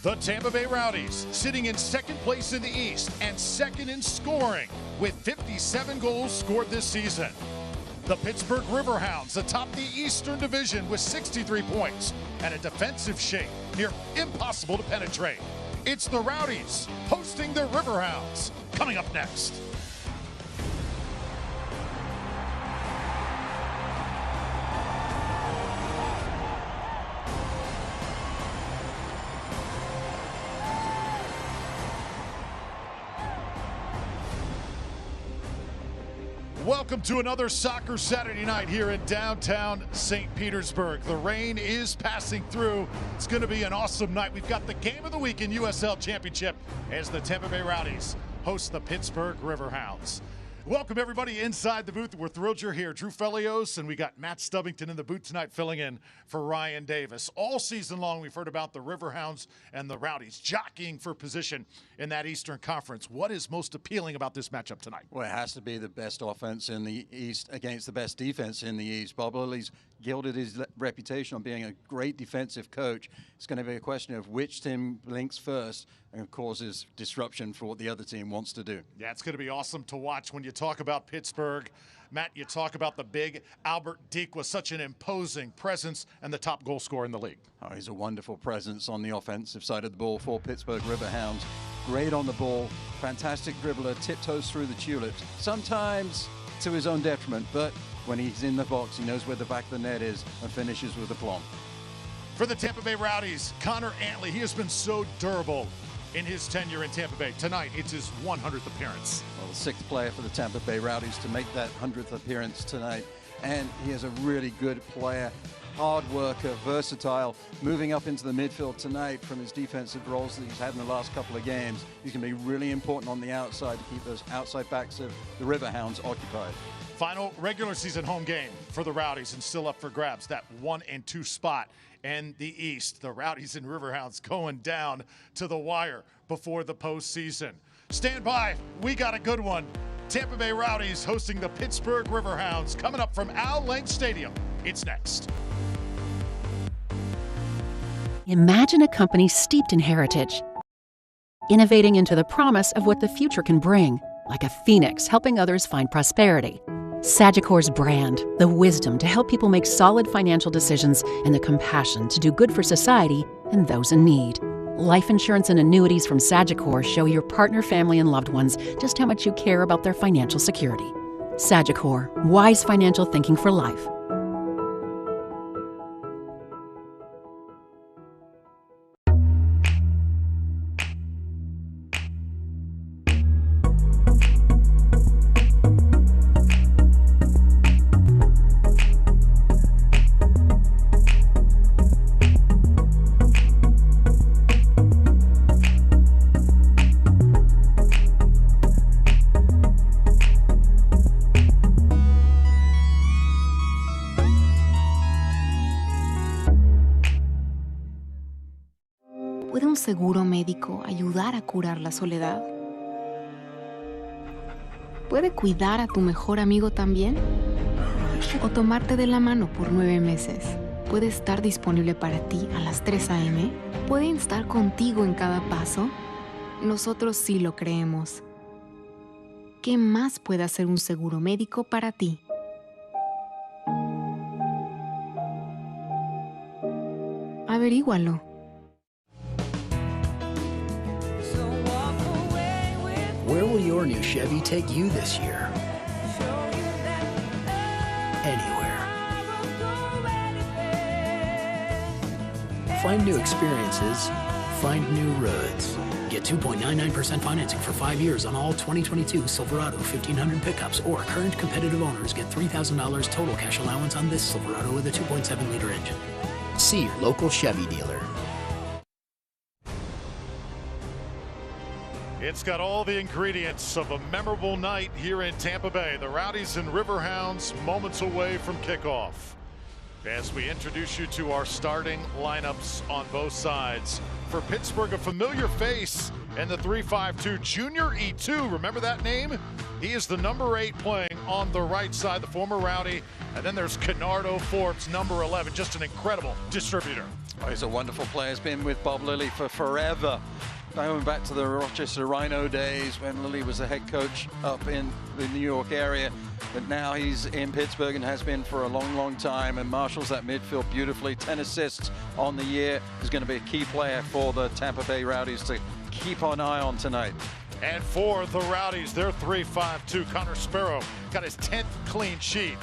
The Tampa Bay Rowdies sitting in second place in the East and second in scoring with 57 goals scored this season. The Pittsburgh Riverhounds atop the Eastern Division with 63 points and a defensive shape near impossible to penetrate. It's the Rowdies hosting the Riverhounds. Coming up next. Welcome to another Soccer Saturday night here in downtown St. Petersburg. The rain is passing through. It's going to be an awesome night. We've got the game of the week in USL Championship as the Tampa Bay Rowdies host the Pittsburgh Riverhounds. Welcome everybody inside the booth. We're thrilled you're here. Drew Felios, and we got Matt Stubbington in the booth tonight filling in for Ryan Davis. All season long we've heard about the Riverhounds and the Rowdies jockeying for position in that Eastern Conference. What is most appealing about this matchup tonight? Well, it has to be the best offense in the East against the best defense in the East. Bob Lilly's gilded his reputation on being a great defensive coach. It's going to be a question of which team blinks first and causes disruption for what the other team wants to do. Yeah, it's going to be awesome to watch. When you talk about Pittsburgh, Matt, you talk about the big Albert Deke was such an imposing presence and the top goal scorer in the league. Oh, he's a wonderful presence on the offensive side of the ball for Pittsburgh Riverhounds. Great on the ball, fantastic dribbler, tiptoes through the tulips, sometimes to his own detriment, but when he's in the box, he knows where the back of the net is and finishes with aplomb. For the Tampa Bay Rowdies, Connor Antley, he has been so durable in his tenure in Tampa Bay. Tonight, it's his 100th appearance. Well, the sixth player for the Tampa Bay Rowdies to make that 100th appearance tonight. And he is a really good player, hard worker, versatile, moving up into the midfield tonight from his defensive roles that he's had in the last couple of games. He's going to be really important on the outside to keep those outside backs of the Riverhounds occupied. Final regular season home game for the Rowdies and still up for grabs, that 1 and 2 spot. And the East, the Rowdies and Riverhounds going down to the wire before the postseason. Stand by, we got a good one. Tampa Bay Rowdies hosting the Pittsburgh Riverhounds coming up from Al Lang Stadium. It's next. Imagine a company steeped in heritage, innovating into the promise of what the future can bring, like a phoenix helping others find prosperity. Sagicor's brand, the wisdom to help people make solid financial decisions, and the compassion to do good for society and those in need. Life insurance and annuities from Sagicor show your partner, family, and loved ones just how much you care about their financial security. Sagicor, wise financial thinking for life. ¿Puede un seguro médico ayudar a curar la soledad? ¿Puede cuidar a tu mejor amigo también? ¿O tomarte de la mano por 9 meses? ¿Puede estar disponible para ti a las 3 a.m.? ¿Puede estar contigo en cada paso? Nosotros sí lo creemos. ¿Qué más puede hacer un seguro médico para ti? Averígualo. Where will your new Chevy take you this year? Anywhere. Find new experiences. Find new roads. Get 2.99% financing for 5 years on all 2022 Silverado 1500 pickups, or current competitive owners get $3,000 total cash allowance on this Silverado with a 2.7-liter engine. See your local Chevy dealer. It's got all the ingredients of a memorable night here in Tampa Bay. The Rowdies and Riverhounds moments away from kickoff. As we introduce you to our starting lineups on both sides. For Pittsburgh, a familiar face in the 3-5-2, Junior E2. Remember that name? He is the number 8 playing on the right side, the former Rowdy. And then there's Kennardo Forbes, number 11, just an incredible distributor. Oh, he's a wonderful player. He's been with Bob Lilly for forever. Going back to the Rochester Rhino days when Lilly was the head coach up in the New York area. But now he's in Pittsburgh and has been for a long, long time, and marshals that midfield beautifully. 10 assists on the year. He's going to be a key player for the Tampa Bay Rowdies to keep an eye on tonight. And for the Rowdies, they're 3-5-2. Connor Sparrow got his 10th clean sheet.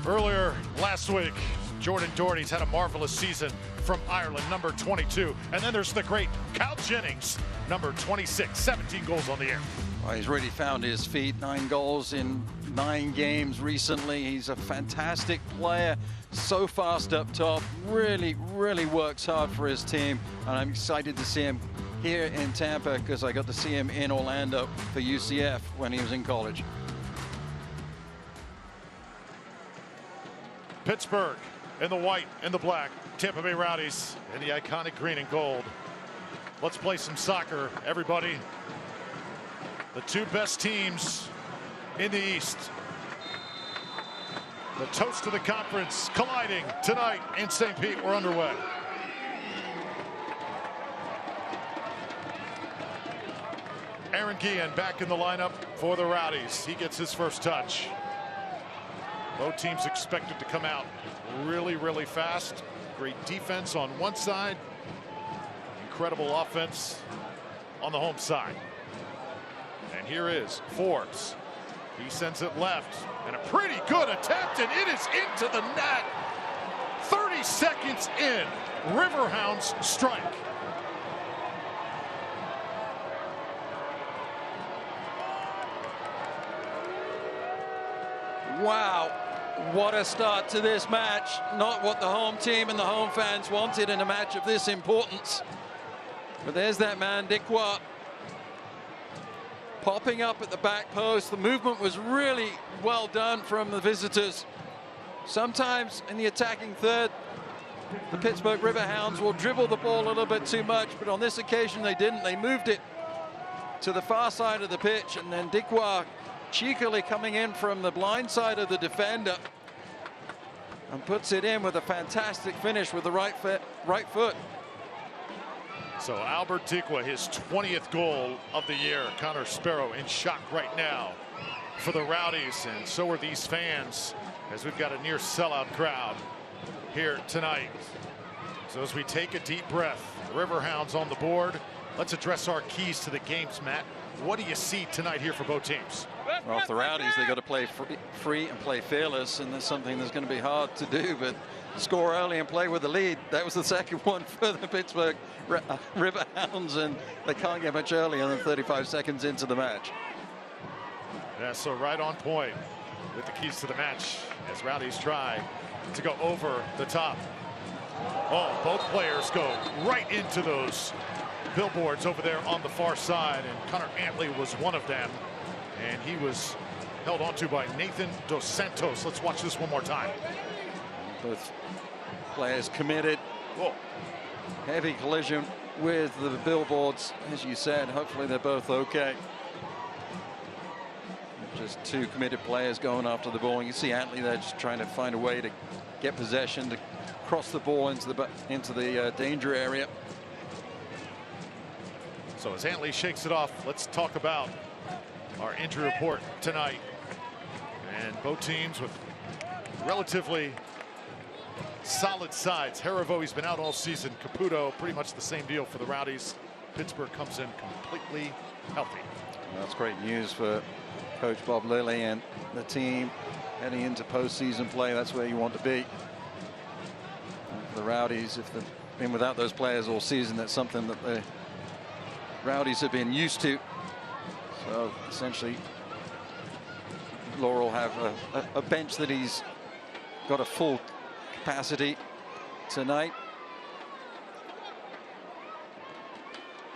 Earlier last week, Jordan Doherty's had a marvelous season from Ireland, number 22. And then there's the great Kyle Jennings, number 26, 17 goals on the year. Well, he's really found his feet. 9 goals in 9 games recently. He's a fantastic player, so fast up top, really works hard for his team, and I'm excited to see him here in Tampa because I got to see him in Orlando for UCF when he was in college. Pittsburgh in the white and the black, Tampa Bay Rowdies in the iconic green and gold. Let's play some soccer, everybody. The 2 best teams in the East. The toast of the conference colliding tonight in St. Pete. We're underway. Aaron Guillen back in the lineup for the Rowdies. He gets his first touch. Both teams expected to come out really fast. Great defense on one side. Incredible offense on the home side. And here is Forbes. He sends it left, and a pretty good attempt, and it is into the net. 30 seconds in, Riverhounds strike. Wow, what a start to this match. Not what the home team and the home fans wanted in a match of this importance. But there's that man, Dikwa, popping up at the back post. The movement was really well done from the visitors. Sometimes in the attacking third, the Pittsburgh Riverhounds will dribble the ball a little bit too much, but on this occasion they didn't. They moved it to the far side of the pitch, and then Dikwa cheekily coming in from the blind side of the defender and puts it in with a fantastic finish with the right foot. So Albert Dikwa, his 20th goal of the year. Connor Sparrow in shock right now for the Rowdies, and so are these fans as we've got a near sellout crowd here tonight. So as we take a deep breath, the Riverhounds on the board. Let's address our keys to the games, Matt. What do you see tonight here for both teams? Well, for the Rowdies, they've got to play free and play fearless, and that's something that's going to be hard to do, but score early and play with the lead. That was the second one for the Pittsburgh Riverhounds, and they can't get much earlier than 35 seconds into the match. Yeah, so right on point with the keys to the match as Rowdies try to go over the top. Oh, both players go right into those billboards over there on the far side, and Connor Antley was one of them, and he was held onto by Nathan Dos Santos. Let's watch this one more time. Both players committed. Whoa. Heavy collision with the billboards, as you said. Hopefully they're both okay. Just 2 committed players going after the ball. You see Antley there just trying to find a way to get possession, to cross the ball into the danger area. So as Antley shakes it off, let's talk about our injury report tonight. And both teams with relatively solid sides. Harivo, he's been out all season. Caputo, pretty much the same deal for the Rowdies. Pittsburgh comes in completely healthy. Well, that's great news for Coach Bob Lilly and the team heading into postseason play. That's where you want to be. And for the Rowdies, if they've been without those players all season, that's something that the Rowdies have been used to. So essentially, Laurel have a bench that he's got a full capacity tonight.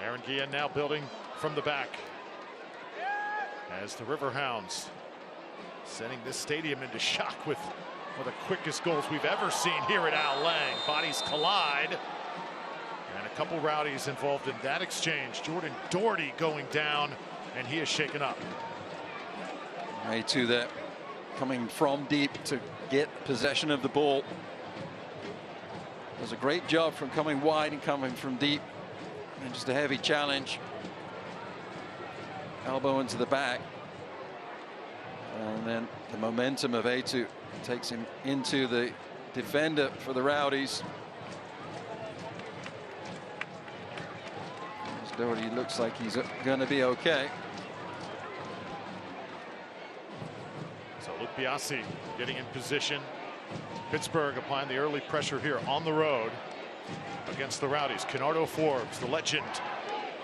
Aaron Guillen now building from the back as the Riverhounds sending this stadium into shock with One of the quickest goals we've ever seen here at Al Lang. Bodies collide. And a couple Rowdies involved in that exchange. Jordan Doherty going down, and he is shaken up. A2 there, coming from deep to get possession of the ball. Does a great job from coming wide and coming from deep. And just a heavy challenge. Elbow into the back. And then the momentum of A2 takes him into the defender for the Rowdies. Doherty looks like he's going to be okay. So Luke Biasi getting in position. Pittsburgh applying the early pressure here on the road against the Rowdies. Kenardo Forbes, the legend,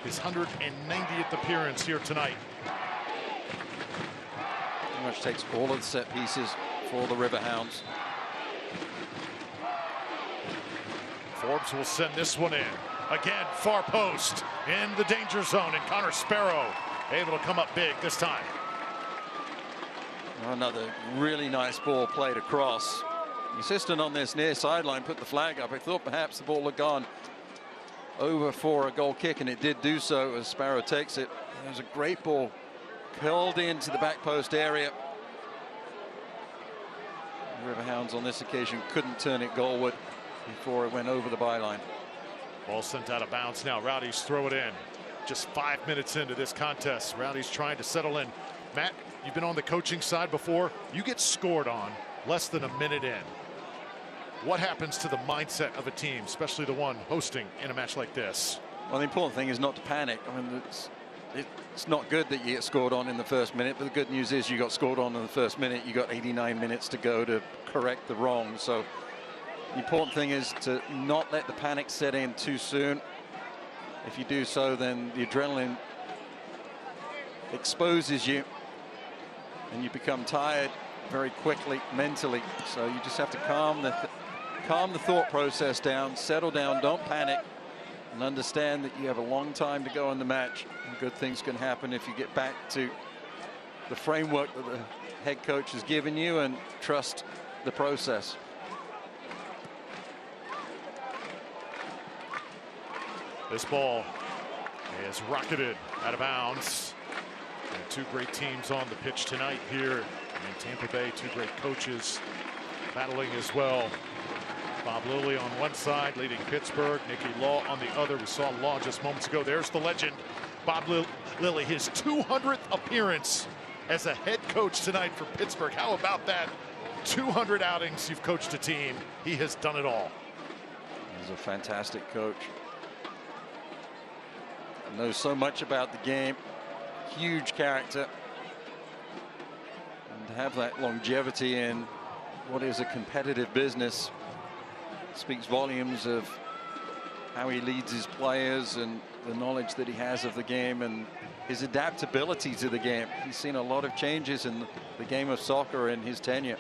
his 190th appearance here tonight. Pretty much takes all of the set pieces for the Riverhounds. Forbes will send this one in. Again, far post in the danger zone, and Connor Sparrow able to come up big this time. Another really nice ball played across. The assistant on this near sideline put the flag up. I thought perhaps the ball had gone over for a goal kick, and it did do so as Sparrow takes it. It was a great ball curled into the back post area. The Riverhounds on this occasion couldn't turn it goalward before it went over the byline. Ball sent out of bounds now. Rowdies throw it in. Just 5 minutes into this contest. Rowdies trying to settle in. Matt, you've been on the coaching side before. You get scored on less than a minute in. What happens to the mindset of a team, especially the one hosting in a match like this? Well, the important thing is not to panic. I mean, it's not good that you get scored on in the first minute, but the good news is you got scored on in the first minute. You got 89 minutes to go to correct the wrong. So the important thing is to not let the panic set in too soon. If you do so, then the adrenaline exposes you and you become tired very quickly mentally. So you just have to calm the thought process down, settle down, don't panic, and understand that you have a long time to go in the match, and good things can happen if you get back to the framework that the head coach has given you and trust the process. This ball is rocketed out of bounds. And two great teams on the pitch tonight here in Tampa Bay. Two great coaches battling as well. Bob Lilly on one side leading Pittsburgh. Nicky Law on the other. We saw Law just moments ago. There's the legend, Bob Lilly. His 200th appearance as a head coach tonight for Pittsburgh. How about that? 200 outings you've coached a team. He has done it all. He's a fantastic coach. Knows so much about the game. Huge character. And to have that longevity in what is a competitive business speaks volumes of how he leads his players and the knowledge that he has of the game and his adaptability to the game. He's seen a lot of changes in the game of soccer in his tenure.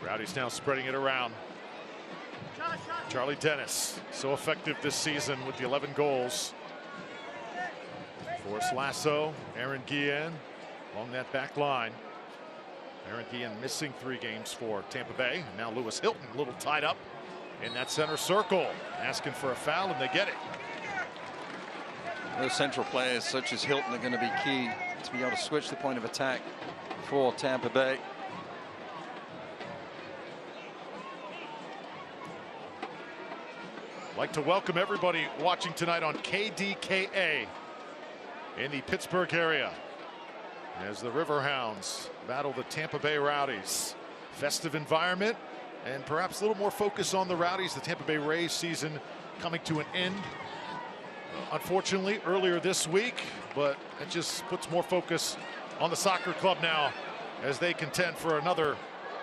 Rowdies now spreading it around. Charlie Dennis, so effective this season with the 11 goals. Forrest Lasso, Aaron Guillen along that back line. Aaron Guillen missing 3 games for Tampa Bay. And now Lewis Hilton a little tied up in that center circle, asking for a foul, and they get it. Those central players such as Hilton are going to be key to be able to switch the point of attack for Tampa Bay. I'd like to welcome everybody watching tonight on KDKA in the Pittsburgh area as the Riverhounds battle the Tampa Bay Rowdies. Festive environment and perhaps a little more focus on the Rowdies. The Tampa Bay Rays season coming to an end, unfortunately, earlier this week, but it just puts more focus on the soccer club now as they contend for another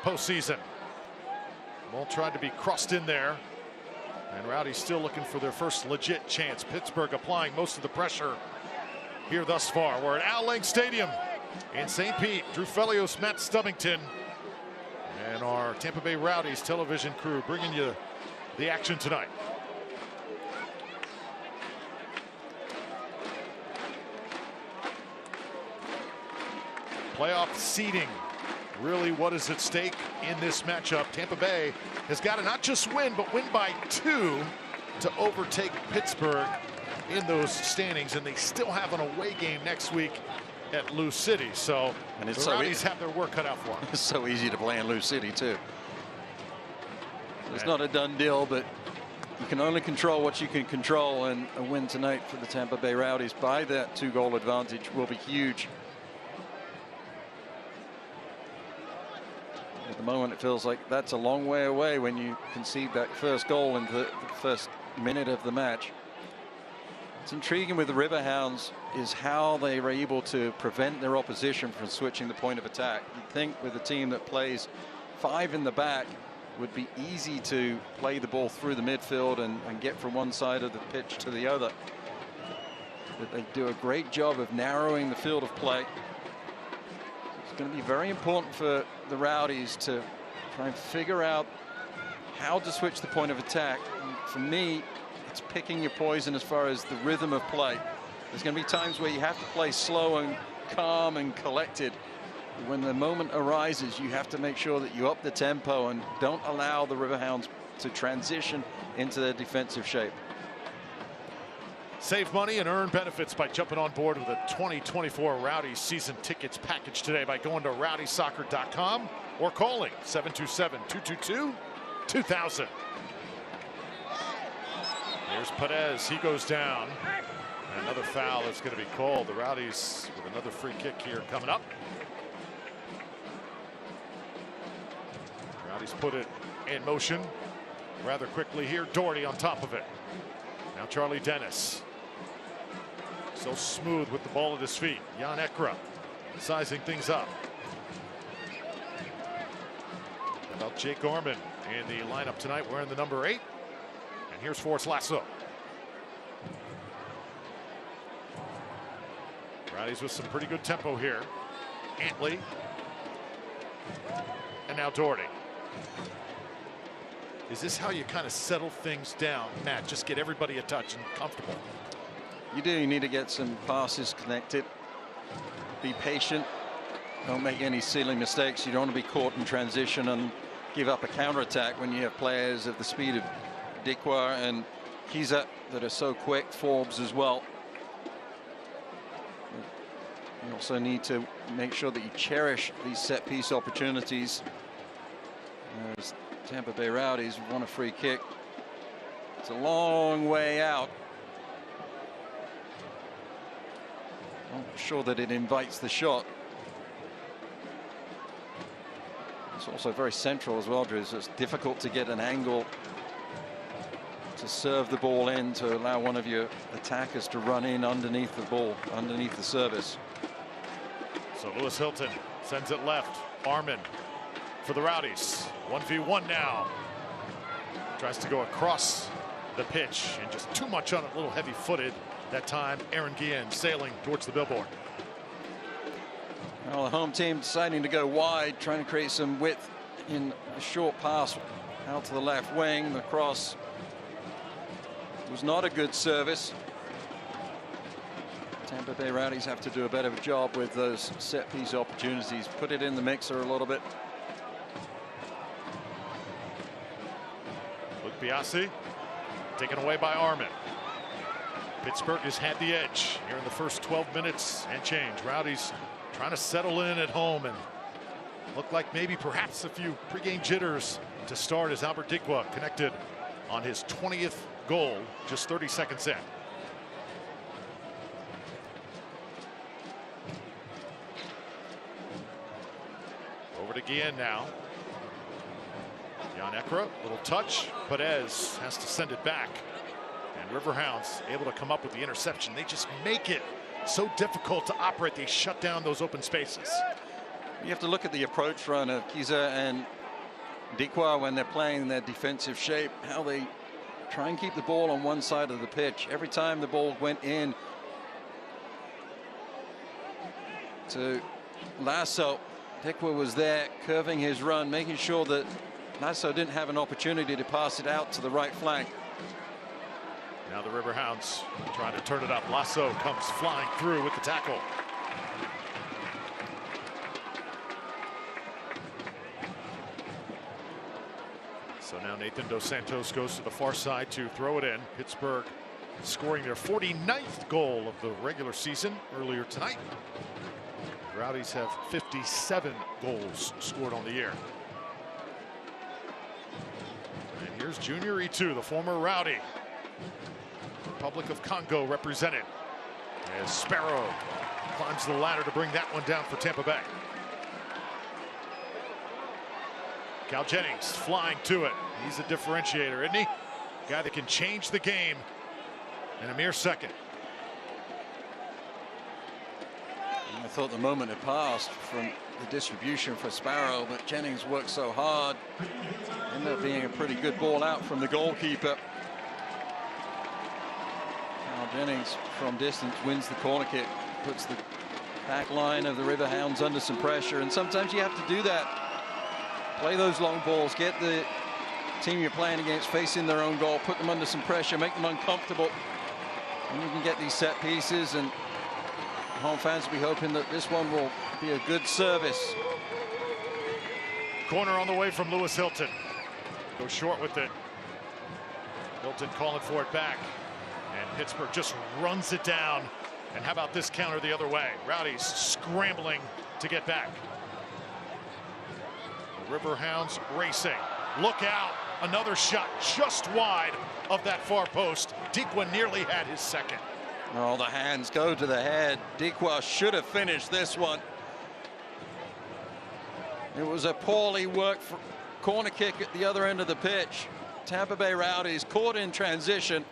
postseason. Ball tried to be crossed in there. And Rowdies still looking for their first legit chance. Pittsburgh applying most of the pressure here thus far. We're at Al Lang Stadium in St. Pete. Drew Felios, Matt Stubbington, and our Tampa Bay Rowdies television crew bringing you the action tonight. Playoff seeding really what is at stake in this matchup. Tampa Bay has got to not just win, but win by 2 to overtake Pittsburgh in those standings, and they still have an away game next week at Lou City. So and it's the Rowdies have their work cut out for them. It's so easy to play in Lou City too. It's not a done deal, but you can only control what you can control, and a win tonight for the Tampa Bay Rowdies by that 2-goal advantage will be huge. At the moment, it feels like that's a long way away when you concede that first goal in the first minute of the match. What's intriguing with the Riverhounds is how they were able to prevent their opposition from switching the point of attack. You'd think with a team that plays 5 in the back, would be easy to play the ball through the midfield and get from one side of the pitch to the other. But they do a great job of narrowing the field of play. It's going to be very important for the Rowdies to try and figure out how to switch the point of attack. And for me, it's picking your poison as far as the rhythm of play. There's going to be times where you have to play slow and calm and collected. When the moment arises, you have to make sure that you up the tempo and don't allow the Riverhounds to transition into their defensive shape. Save money and earn benefits by jumping on board with a 2024 Rowdies season tickets package today by going to rowdiesoccer.com or calling 727-222-2000. Here's Perez. He goes down. And another foul is going to be called. The Rowdies with another free kick here coming up. Rowdies put it in motion rather quickly here. Doherty on top of it. Now Charlie Dennis. So smooth with the ball at his feet. Jan Ekra sizing things up. How about Jake Orman in the lineup tonight wearing the number 8. And here's Forrest Lasso. Rowdies with some pretty good tempo here. Antley. And now Doherty. Is this how you kind of settle things down, Matt? Just get everybody a touch and comfortable. You do. You need to get some passes connected. Be patient. Don't make any silly mistakes. You don't want to be caught in transition and give up a counterattack when you have players of the speed of Dikwa and Kiza that are so quick. Forbes as well. You also need to make sure that you cherish these set-piece opportunities. As Tampa Bay Rowdies won a free kick. It's a long way out. Not sure that it invites the shot. It's also very central as well, Drew. So it's difficult to get an angle to serve the ball in, to allow one of your attackers to run in underneath the ball, underneath the service. So Lewis Hilton sends it left. Armin for the Rowdies. 1v1 now. Tries to go across the pitch and just too much on it, a little heavy footed that time. Aaron Guillen sailing towards the billboard. Well, the home team deciding to go wide, trying to create some width in a short pass out to the left wing. The cross was not a good service. Tampa Bay Rowdies have to do a better job with those set piece opportunities. Put it in the mixer a little bit. Luke Biasi taken away by Armin. Pittsburgh has had the edge here in the first 12 minutes and change. Rowdies trying to settle in at home and look like maybe perhaps a few pregame jitters to start as Albert Dikwa connected on his 20th goal just 30 seconds in. Over to Guillen now. Jan Ekra, little touch. Perez has to send it back. And Riverhounds able to come up with the interception. They just make it so difficult to operate. They shut down those open spaces. You have to look at the approach run of Kiza and Dikwa when they're playing their defensive shape, how they try and keep the ball on one side of the pitch. Every time the ball went in to Lasso, Dikwa was there curving his run, making sure that Lasso didn't have an opportunity to pass it out to the right flank. Now the Riverhounds trying to turn it up. Lasso comes flying through with the tackle. So now Nathan Dos Santos goes to the far side to throw it in. Pittsburgh scoring their 49th goal of the regular season earlier tonight. Rowdies have 57 goals scored on the year. And here's Junior E2, the former Rowdy. Republic of Congo represented. As Sparrow climbs the ladder to bring that one down for Tampa Bay. Cal Jennings flying to it. He's a differentiator, isn't he? Guy that can change the game in a mere second. I thought the moment had passed from the distribution for Sparrow, but Jennings worked so hard. Ended up being a pretty good ball out from the goalkeeper. Cal Jennings from distance wins the corner kick, puts the back line of the Riverhounds under some pressure, and sometimes you have to do that. Play those long balls, get the team you're playing against facing their own goal, put them under some pressure, make them uncomfortable, and you can get these set pieces. And home fans will be hoping that this one will be a good service. Corner on the way from Lewis Hilton. Goes short with it. Hilton calling for it back. And Pittsburgh just runs it down. And how about this counter the other way? Rowdies scrambling to get back. The Riverhounds racing. Look out. Another shot just wide of that far post. Dikwa nearly had his second. Oh, the hands go to the head. Dikwa should have finished this one. It was a poorly worked corner kick at the other end of the pitch. Tampa Bay Rowdies caught in transition.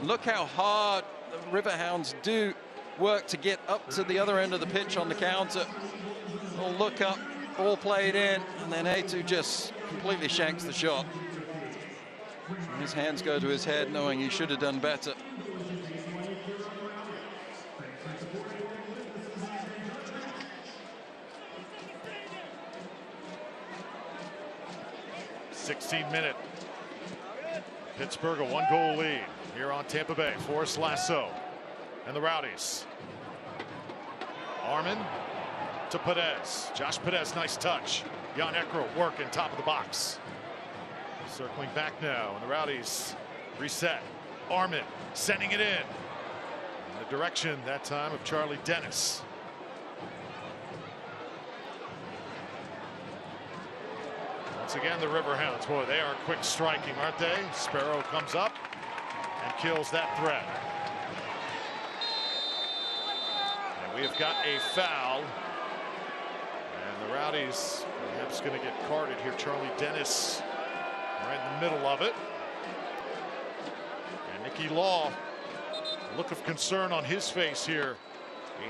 Look how hard the Riverhounds do work to get up to the other end of the pitch on the counter. We'll look up, all played in, and then A2 just completely shanks the shot. His hands go to his head, knowing he should have done better. -minute. Pittsburgh a 1-goal lead here on Tampa Bay. Forrest Lasso and the Rowdies. Armin to Perez. Josh Perez, nice touch. Jan Ekro working top of the box. Circling back now, and the Rowdies reset. Armin sending it in the direction that time of Charlie Dennis. Once again, the Riverhounds, boy, they are quick striking, aren't they? Sparrow comes up and kills that threat. And we have got a foul. And the Rowdies perhaps going to get carded here. Charlie Dennis right in the middle of it. And Nicky Law, a look of concern on his face here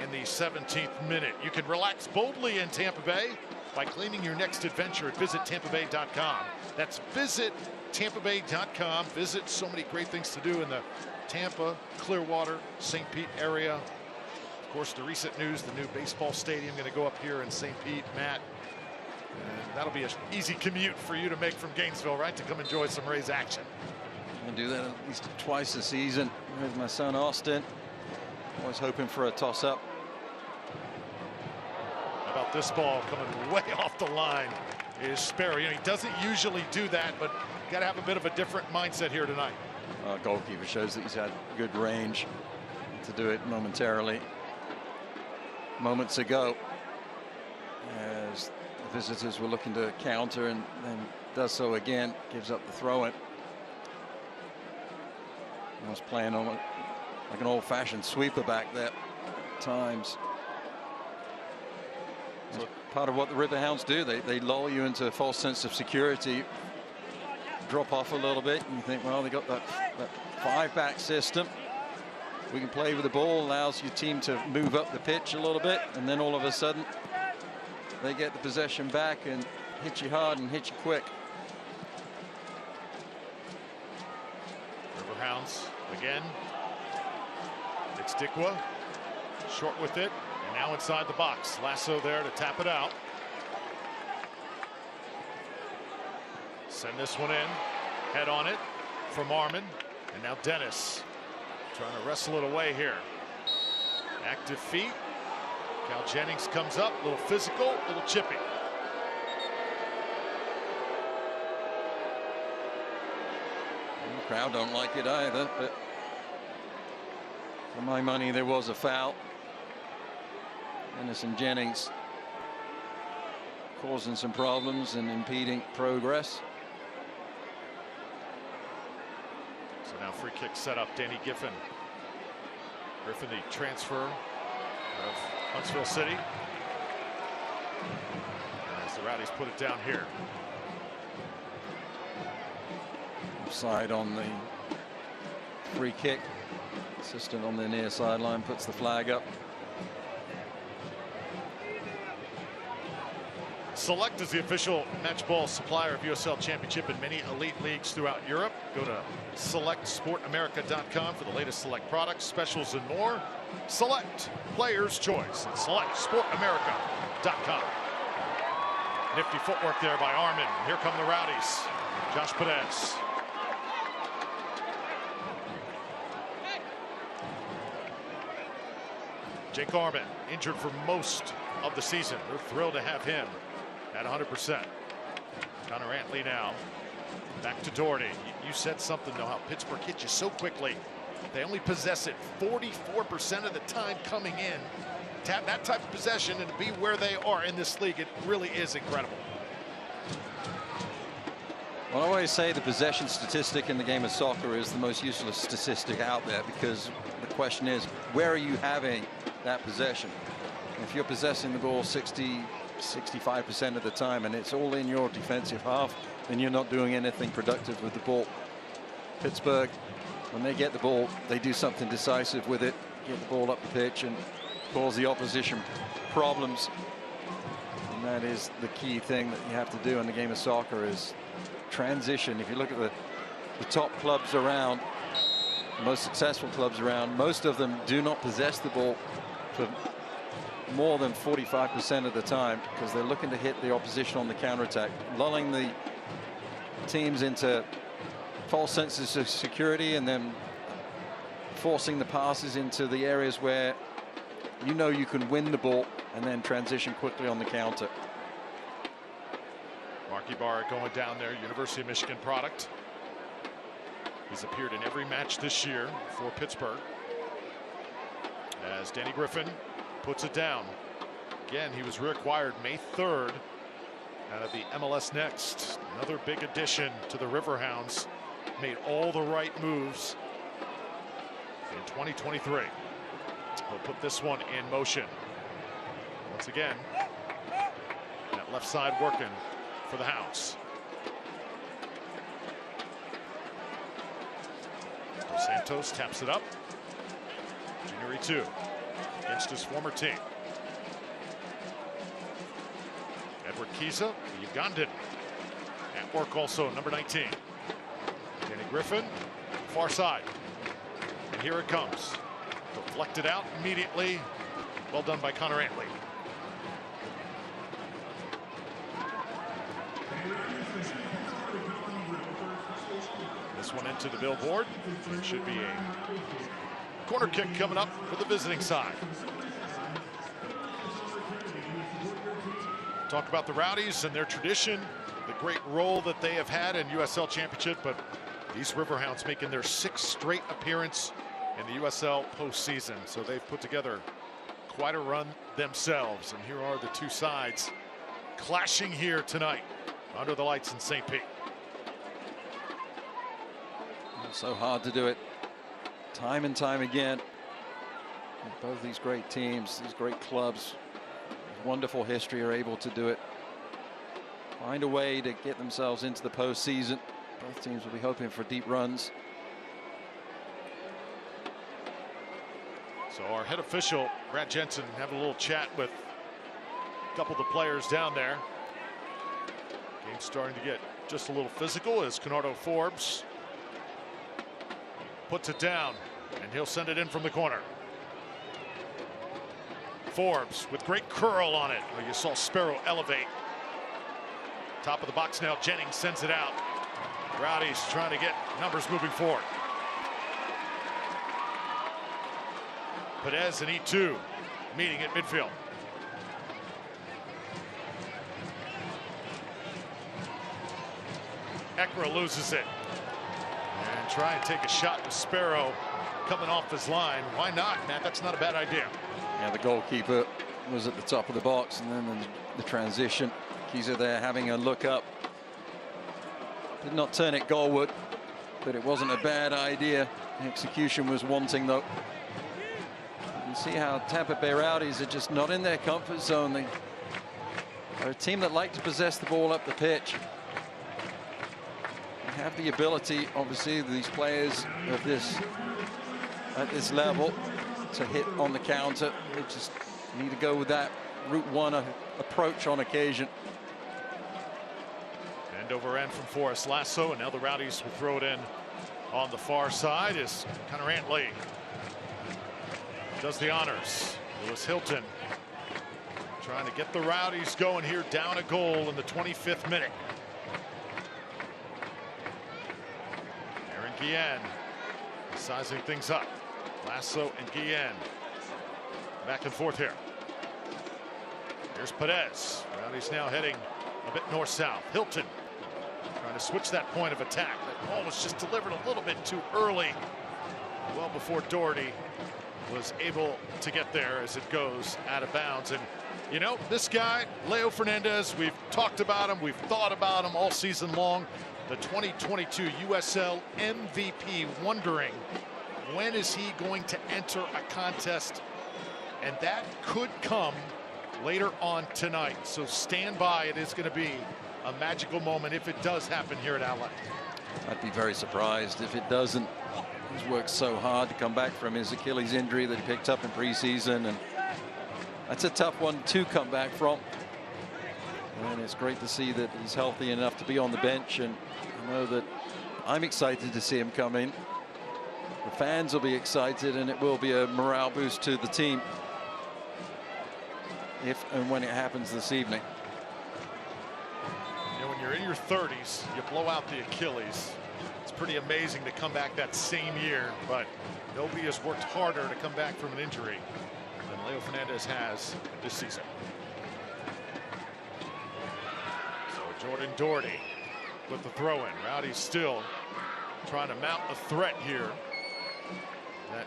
in the 17th minute. You can relax boldly in Tampa Bay by claiming your next adventure at visitTampaBay.com. That's visitTampaBay.com. Visit, so many great things to do in the Tampa, Clearwater, St. Pete area. Of course, the recent news, the new baseball stadium going to go up here in St. Pete, Matt. And that'll be an easy commute for you to make from Gainesville, right, to come enjoy some Rays action. I do that at least twice a season with my son Austin. Always hoping for a toss-up. How about this ball coming way off the line is Sparrow. You know, he doesn't usually do that, but got to have a bit of a different mindset here tonight. Goalkeeper shows that he's had good range to do it momentarily. Moments ago, as the visitors were looking to counter, and then does so again, gives up the throw-in. Was playing on like an old-fashioned sweeper back there at times. So part of what the Riverhounds do, they lull you into a false sense of security, drop off a little bit, and you think, well, they got that 5-back system. We can play with the ball, allows your team to move up the pitch a little bit, and then all of a sudden they get the possession back and hit you hard and hit you quick. Riverhounds again. It's Dikwa short with it, and now inside the box. Lasso there to tap it out. Send this one in. Head on it from Armin, and now Dennis trying to wrestle it away here. Active feet. Cal Jennings comes up, a little physical, a little chippy. Crowd don't like it either, but for my money, there was a foul. Anderson Jennings causing some problems and impeding progress. So now free kick set up. Danny Griffin, the transfer of Huntsville City. As the Rowdies put it down here. Offside on the free kick. Assistant on the near sideline puts the flag up. Select is the official match ball supplier of USL Championship and many elite leagues throughout Europe. Go to selectsportamerica.com for the latest Select products, specials, and more. Select, player's choice at selectsportamerica.com. Nifty footwork there by Armin. Here come the Rowdies. Josh Perez. Jake Armin, injured for most of the season. They're thrilled to have him at 100%. Connor Antley now back to Doherty. You said something, though, how Pittsburgh hit you so quickly. They only possess it 44% of the time coming in. To have that type of possession and to be where they are in this league, it really is incredible. Well, I always say the possession statistic in the game of soccer is the most useless statistic out there, because the question is, where are you having that possession? If you're possessing the ball 65% of the time and it's all in your defensive half, then you're not doing anything productive with the ball. Pittsburgh, when they get the ball, they do something decisive with it, get the ball up the pitch and cause the opposition problems. And that is the key thing that you have to do in the game of soccer, is transition. If you look at the top clubs around, the most successful clubs around, most of them do not possess the ball for more than 45% of the time, because they're looking to hit the opposition on the counterattack, lulling the teams into false senses of security and then forcing the passes into the areas where you know you can win the ball and then transition quickly on the counter. Marky Barr going down there, University of Michigan product. He's appeared in every match this year for Pittsburgh. As Danny Griffin puts it down. Again, he was reacquired May 3rd out of the MLS Next. Another big addition to the Riverhounds. Made all the right moves in 2023. He'll put this one in motion. Once again, that left side working for the Hounds. Dos Santos taps it up. Junior 2 against his former team. Edward Kiza, the Ugandan, at work also, number 19. Danny Griffin, far side. And here it comes. Deflected out immediately. Well done by Connor Antley. This one into the billboard. It should be a corner kick coming up for the visiting side. Talk about the Rowdies and their tradition, the great role that they have had in USL Championship, but these Riverhounds making their 6th straight appearance in the USL postseason. So they've put together quite a run themselves. And here are the two sides clashing here tonight under the lights in St. Pete. So hard to do it time and time again. Both these great teams, these great clubs, wonderful history, are able to do it. Find a way to get themselves into the postseason. Both teams will be hoping for deep runs. So our head official, Brad Jensen, having a little chat with a couple of the players down there. Game's starting to get just a little physical as Conrado Forbes puts it down, and he'll send it in from the corner. Forbes with great curl on it. Oh, you saw Sparrow elevate. Top of the box now, Jennings sends it out. Rowdies trying to get numbers moving forward. Perez and E2 meeting at midfield. Ekra loses it. And try and take a shot with Sparrow coming off his line. Why not, Matt? That's not a bad idea. Yeah, the goalkeeper was at the top of the box, and then the transition. Keyser there having a look up. Did not turn it goalward, but it wasn't a bad idea. The execution was wanting, though. You can see how Tampa Bay Rowdies are just not in their comfort zone. They are a team that like to possess the ball up the pitch. They have the ability, obviously, these players of at this level to hit on the counter. They just need to go with that route one approach on occasion. End over end from Forrest Lasso, and now the Rowdies will throw it in on the far side as Connor Antley does the honors. Lewis Hilton trying to get the Rowdies going here, down a goal in the 25th minute. Aaron Guillen sizing things up. Lasso and Guillen back and forth here. Here's Perez. Rowdies now heading a bit north-south. Hilton trying to switch that point of attack. That ball was just delivered a little bit too early, well before Doherty was able to get there as it goes out of bounds. And you know, this guy, Leo Fernandez, we've talked about him, we've thought about him all season long. The 2022 USL MVP, wondering when is he going to enter a contest, and that could come later on tonight. So stand by. It is going to be a magical moment if it does happen here at LA. I'd be very surprised if it doesn't. He's worked so hard to come back from his Achilles injury that he picked up in preseason, and that's a tough one to come back from. And it's great to see that he's healthy enough to be on the bench, and I know that I'm excited to see him come in. The fans will be excited, and it will be a morale boost to the team if and when it happens this evening. You know, when you're in your 30s, you blow out the Achilles. It's pretty amazing to come back that same year, but nobody has worked harder to come back from an injury than Leo Fernandez has this season. So Jordan Doherty with the throw in. Rowdies still trying to mount a threat here. That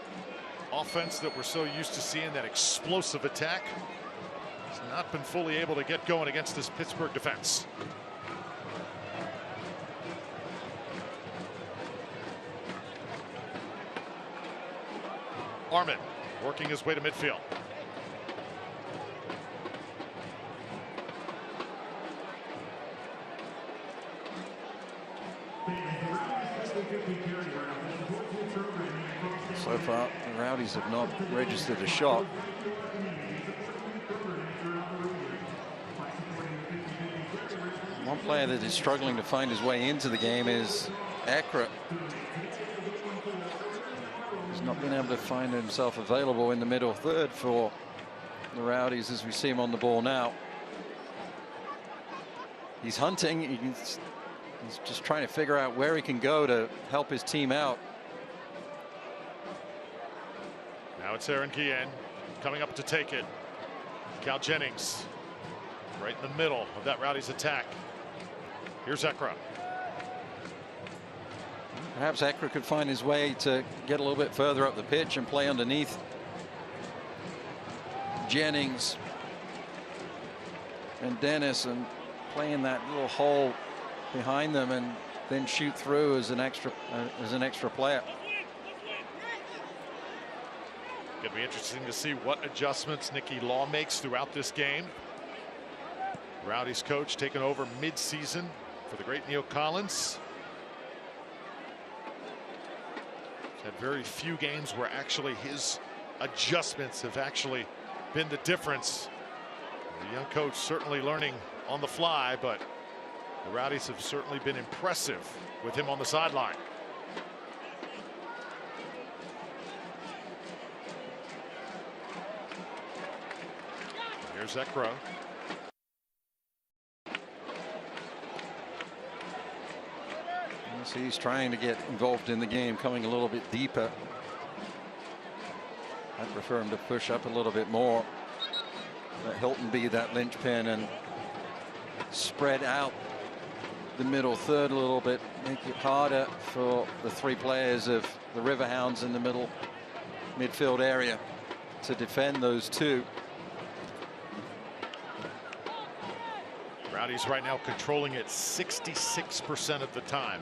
offense that we're so used to seeing, that explosive attack, has not been fully able to get going against this Pittsburgh defense. Armin working his way to midfield. So far, the Rowdies have not registered a shot. One player that is struggling to find his way into the game is Ekra. He's not been able to find himself available in the middle third for the Rowdies as we see him on the ball now. He's hunting. He's just trying to figure out where he can go to help his team out. Now it's Aaron Guillen coming up to take it. Cal Jennings right in the middle of that Rowdies attack. Here's Ekra. Perhaps Ekra could find his way to get a little bit further up the pitch and play underneath Jennings and Dennis, and play in that little hole behind them and then shoot through as an extra player. Gonna be interesting to see what adjustments Nicky Law makes throughout this game. Rowdies coach taking over mid-season for the great Neil Collins. He's had very few games where actually his adjustments have actually been the difference. The young coach certainly learning on the fly, but the Rowdies have certainly been impressive with him on the sideline. Here's Ekra. So he's trying to get involved in the game, coming a little bit deeper. I'd prefer him to push up a little bit more. Let Hilton be that linchpin and spread out the middle third a little bit, make it harder for the three players of the Riverhounds in the middle midfield area to defend those two. Rowdies right now controlling it 66% of the time,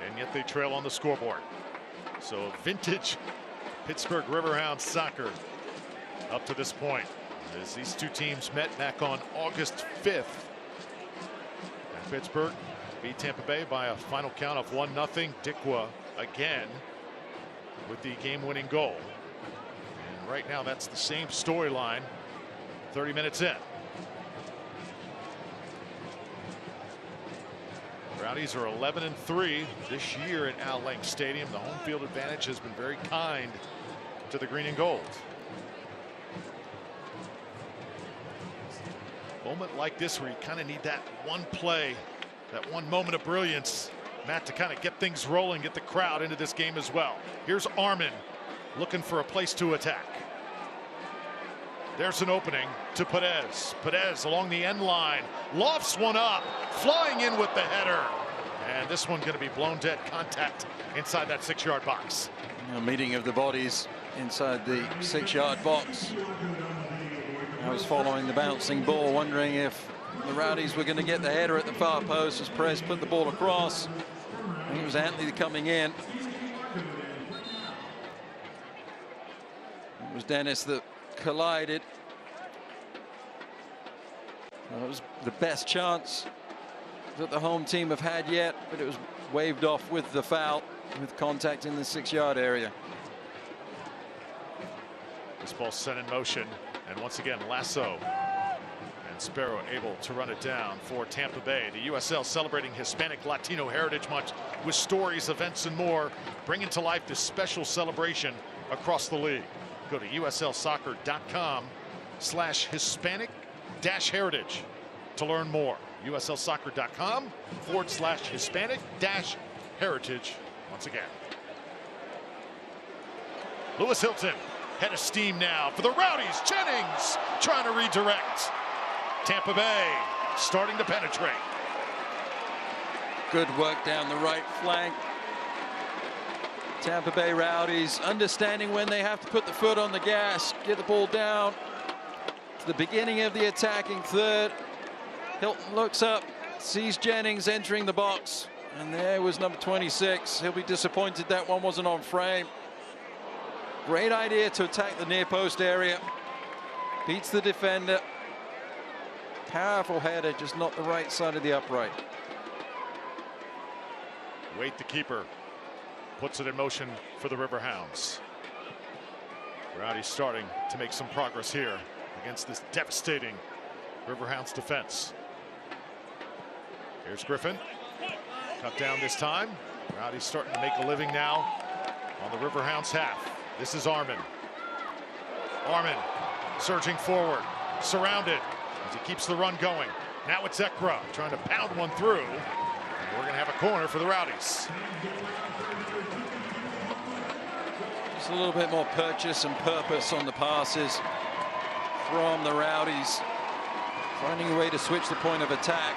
and yet they trail on the scoreboard. So vintage Pittsburgh Riverhounds soccer up to this point, as these two teams met back on August 5th. And Pittsburgh beat Tampa Bay by a final count of 1-0. Dikwa again with the game-winning goal. And right now that's the same storyline 30 minutes in. Rowdies are 11-3 this year at Al Lang Stadium. The home field advantage has been very kind to the green and gold. Moment like this where you kind of need that one play, that one moment of brilliance, Matt, to kind of get things rolling, get the crowd into this game as well. Here's Armin looking for a place to attack. There's an opening to Perez. Perez along the end line, lofts one up, flying in with the header. And this one going to be blown dead, contact inside that 6-yard box. A meeting of the bodies inside the 6-yard box. I was following the bouncing ball, wondering if the Rowdies were going to get the header at the far post as Perez put the ball across. I think it was Anthony coming in. It was Dennis that collided. That was the best chance that the home team have had yet, but it was waved off with the foul, with contact in the 6-yard area. This ball set in motion, and once again Lasso and Sparrow able to run it down for Tampa Bay. The USL celebrating Hispanic Latino Heritage Month with stories, events, and more, bringing to life this special celebration across the league. Go to uslsoccer.com/Hispanic-Heritage to learn more. uslsoccer.com/Hispanic-Heritage. Once again, Lewis Hilton, head of steam now for the Rowdies. Jennings trying to redirect. Tampa Bay starting to penetrate. Good work down the right flank. Tampa Bay Rowdies understanding when they have to put the foot on the gas, get the ball down to the beginning of the attacking third. Hilton looks up, sees Jennings entering the box, and there was number 26. He'll be disappointed that one wasn't on frame. Great idea to attack the near post area. Beats the defender. Powerful header, just not the right side of the upright. Wait, the keeper puts it in motion for the Riverhounds. Rowdies starting to make some progress here against this devastating Riverhounds defense. Here's Griffin, cut down this time. Rowdies starting to make a living now on the Riverhounds half. This is Armin. Armin surging forward, surrounded as he keeps the run going. Now it's Ekra trying to pound one through. And we're going to have a corner for the Rowdies. Just a little bit more purchase and purpose on the passes from the Rowdies, finding a way to switch the point of attack.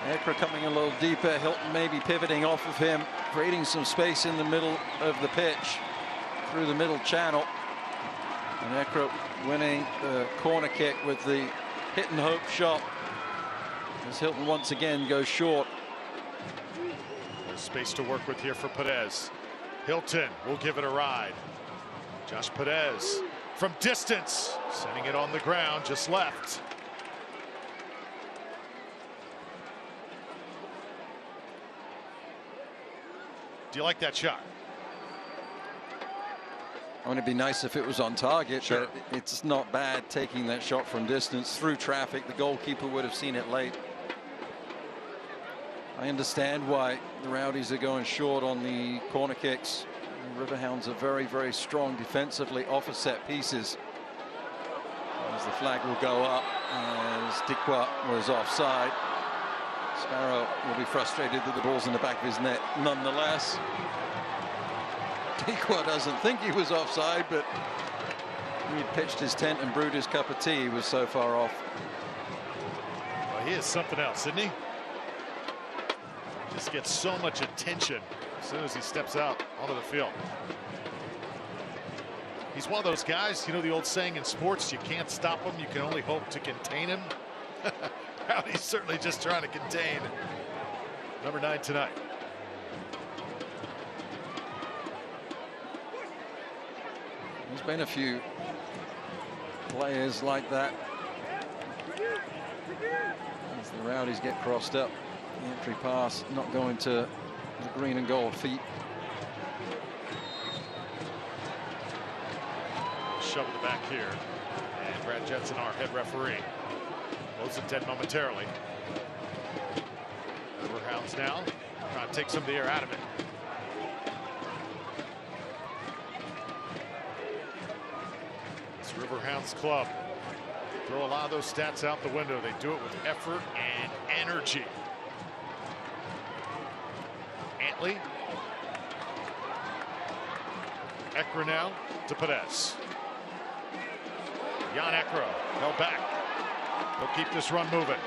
Ekra coming a little deeper, Hilton maybe pivoting off of him, creating some space in the middle of the pitch through the middle channel. And Ekra winning the corner kick with the hit and hope shot as Hilton once again goes short. There's space to work with here for Perez. Hilton will give it a ride. Josh Perez from distance, sending it on the ground, just left. Do you like that shot? Wouldn't it be nice if it was on target? Sure. But it's not bad taking that shot from distance through traffic. The goalkeeper would have seen it late. I understand why the Rowdies are going short on the corner kicks. The Riverhounds are very, very strong defensively off of set pieces. As the flag will go up, as Dikwa was offside. Sparrow will be frustrated that the ball's in the back of his net nonetheless. Dikwa doesn't think he was offside, but he had pitched his tent and brewed his cup of tea. He was so far off. Well, he is something else, isn't he? Just gets so much attention as soon as he steps out onto the field. He's one of those guys, you know the old saying in sports, you can't stop him, you can only hope to contain him. Rowdy's certainly just trying to contain number 9 tonight. There's been a few players like that. As the Rowdies get crossed up, the entry pass not going to the green and gold feet. Shove it back here, and Brad Jetson, our head referee, blows it dead momentarily. Riverhounds now trying to take some of the air out of it. This Riverhounds club throw a lot of those stats out the window. They do it with effort and energy. Antley. Ekra now to Perez. Jan Ekra held back. He'll keep this run moving.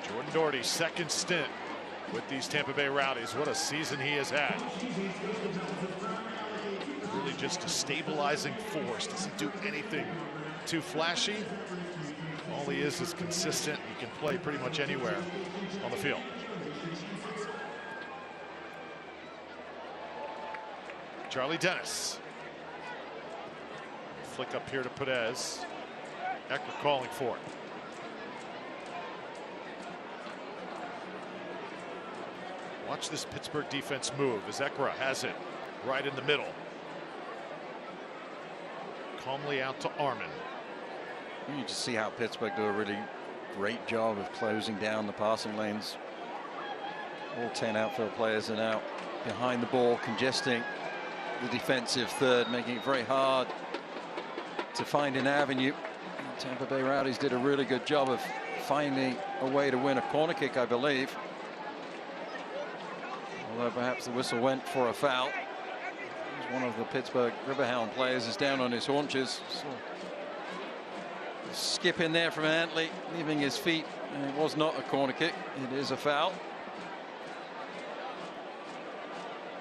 Jordan Doherty's second stint with these Tampa Bay Rowdies. What a season he has had. Really just a stabilizing force. Doesn't do anything too flashy. All he is consistent. He can play pretty much anywhere on the field. Charlie Dennis. Flick up here to Perez. Ekra calling for it. Watch this Pittsburgh defense move as Ekra has it right in the middle. Calmly out to Armin. You just see how Pittsburgh do a really great job of closing down the passing lanes. All 10 outfield players are now behind the ball, congesting the defensive third, making it very hard to find an avenue. And Tampa Bay Rowdies did a really good job of finding a way to win a corner kick, I believe. Although perhaps the whistle went for a foul. One of the Pittsburgh Riverhound players is down on his haunches. So skip in there from Antley, leaving his feet, and it was not a corner kick. It is a foul.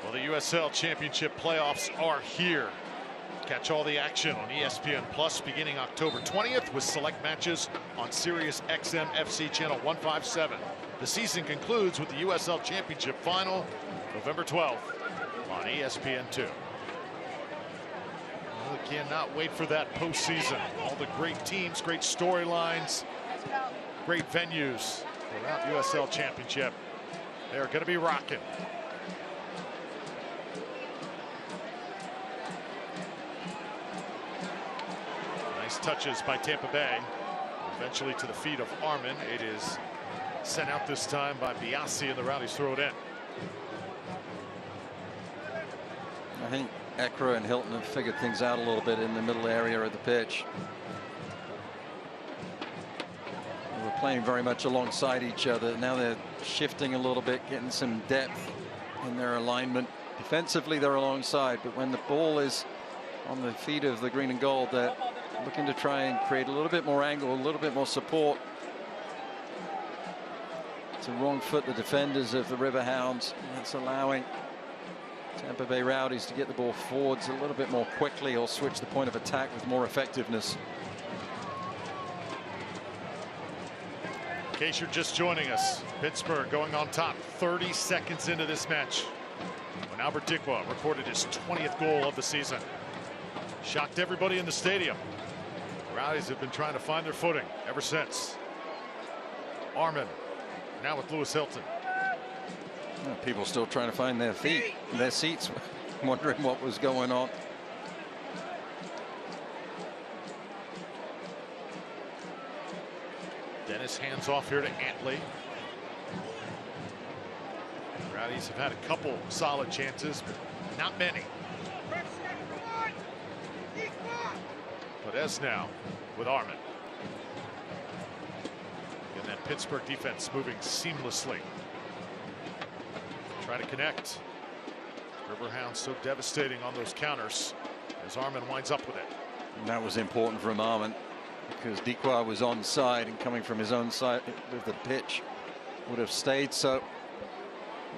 Well, the USL Championship playoffs are here. Catch all the action on ESPN Plus beginning October 20th with select matches on Sirius XM FC channel 157. The season concludes with the USL Championship final November 12th on ESPN2. Well, we cannot wait for that postseason. All the great teams, great storylines, great venues throughout USL Championship. They're going to be rocking. Touches by Tampa Bay, eventually to the feet of Armin. It is sent out this time by Biasi, and the Rowdies throw it in. I think Ekra and Hilton have figured things out a little bit in the middle area of the pitch. They were playing very much alongside each other. Now they're shifting a little bit, getting some depth in their alignment. Defensively, they're alongside, but when the ball is on the feet of the green and gold, they're looking to try and create a little bit more angle, a little bit more support to wrong foot the defenders of the Riverhounds. That's allowing Tampa Bay Rowdies to get the ball forwards a little bit more quickly or switch the point of attack with more effectiveness. In case you're just joining us, Pittsburgh going on top 30 seconds into this match when Albert Dikwa recorded his 20th goal of the season. Shocked everybody in the stadium. Rowdies have been trying to find their footing ever since. Armin now with Lewis Hilton. Well, people still trying to find their feet, their seats, wondering what was going on. Dennis hands off here to Antley. Rowdies have had a couple solid chances, but not many. Perez now with Armin. And that Pittsburgh defense moving seamlessly. Try to connect. Riverhounds so devastating on those counters as Armin winds up with it. And that was important from Armin, because Dikwa was onside, and coming from his own side of the pitch would have stayed. So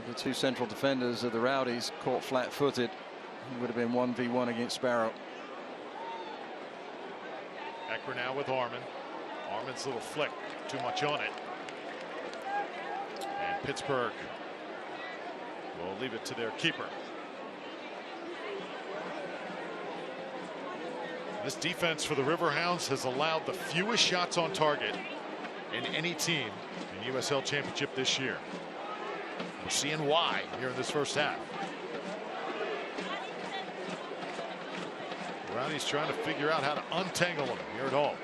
the two central defenders of the Rowdies caught flat-footed. He would have been 1v1 against Sparrow. Ekra now with Armin. Armin's little flick, too much on it. And Pittsburgh will leave it to their keeper. This defense for the Riverhounds has allowed the fewest shots on target in any team in USL Championship this year. We're seeing why here in this first half. Rowdies trying to figure out how to untangle them here at home.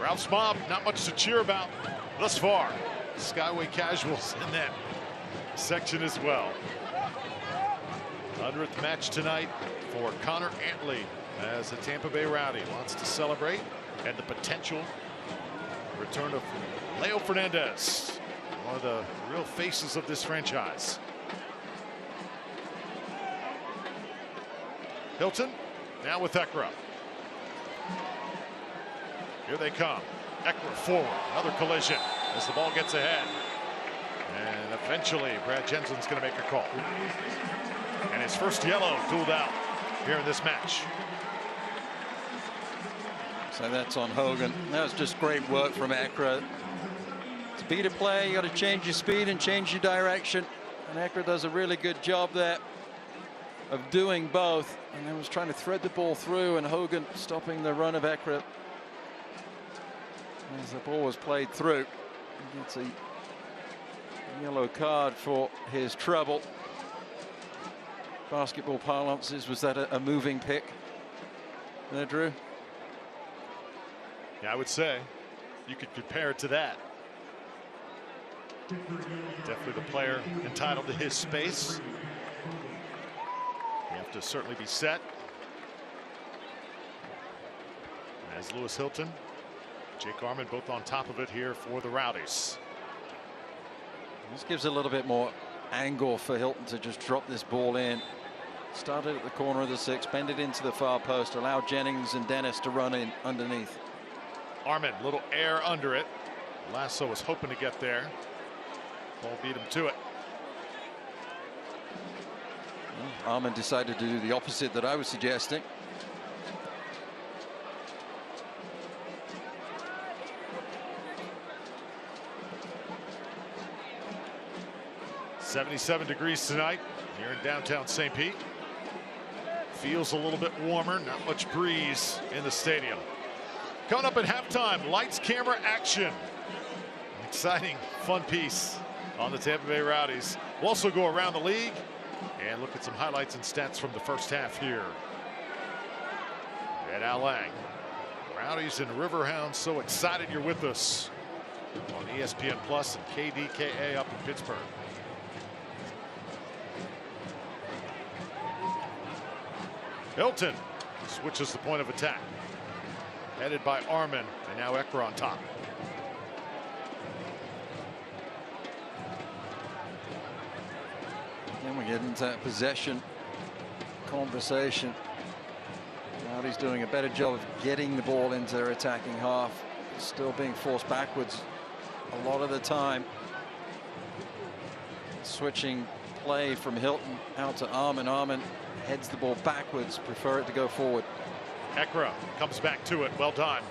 Ralph's mob, not much to cheer about thus far. Skyway casuals in that section as well. 100th match tonight for Connor Antley as the Tampa Bay Rowdy wants to celebrate, and the potential return of Leo Fernandez, one of the real faces of this franchise. Hilton now with Ekra. Here they come. Ekra forward, another collision as the ball gets ahead. And eventually Brad Jensen's going to make a call. And his first yellow ruled out here in this match. So that's on Hogan. That was just great work from Ekra. Speed of play, you got to change your speed and change your direction. And Ekra does a really good job there of doing both. And then was trying to thread the ball through, and Hogan stopping the run of Ekra as the ball was played through. He gets a yellow card for his trouble. Basketball parlances, was that a moving pick there, Drew? Yeah, I would say you could compare it to that. Definitely the player entitled to his space. You have to certainly be set. As Lewis Hilton, Jake Armin both on top of it here for the Rowdies. This gives a little bit more angle for Hilton to just drop this ball in. Started at the corner of the six, bend it into the far post, allow Jennings and Dennis to run in underneath. Armin, little air under it. Lasso was hoping to get there. Ball beat him to it. Armin decided to do the opposite that I was suggesting. .77 degrees tonight here in downtown St. Pete. Feels a little bit warmer, not much breeze in the stadium. Coming up at halftime, lights, camera, action. An exciting, fun piece on the Tampa Bay Rowdies. We'll also go around the league and look at some highlights and stats from the first half here at Al Lang. Rowdies and Riverhounds, so excited you're with us on ESPN Plus and KDKA up in Pittsburgh. Hilton switches the point of attack. Headed by Armin, and now Ekra on top. Then we get into that possession conversation. Rowdy's doing a better job of getting the ball into their attacking half. Still being forced backwards a lot of the time. Switching play from Hilton out to Armin. Armin heads the ball backwards, prefer it to go forward. Ekra comes back to it, well done.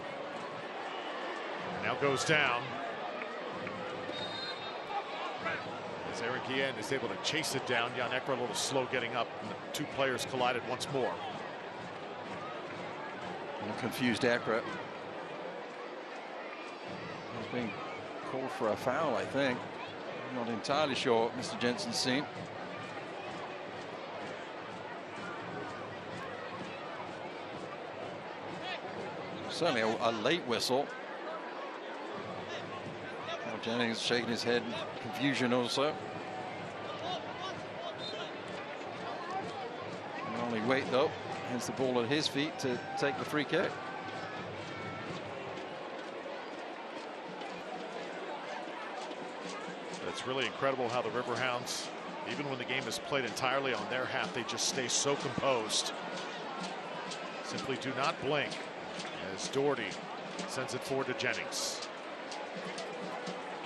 Now goes down. As Eric Guillen is able to chase it down. Jan Ekra a little slow getting up, and the two players collided once more. And confused Ekra. He's being called for a foul, I think. I'm not entirely sure what Mr. Jensen's seen. Certainly a late whistle. Well, Jennings shaking his head in confusion also. Braithwaite, though, has the ball at his feet to take the free kick. It's really incredible how the Riverhounds, even when the game is played entirely on their half, they just stay so composed. Simply do not blink as Doherty sends it forward to Jennings.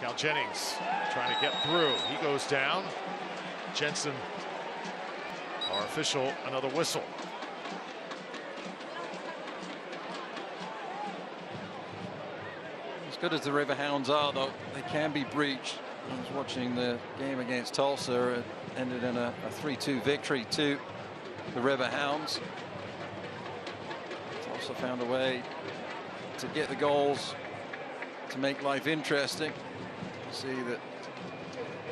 Cal Jennings trying to get through. He goes down. Jensen, our official, another whistle. As good as the Riverhounds are, though, they can be breached. I was watching the game against Tulsa. It ended in a 3-2 victory to the Riverhounds. Tulsa found a way to get the goals to make life interesting. You see that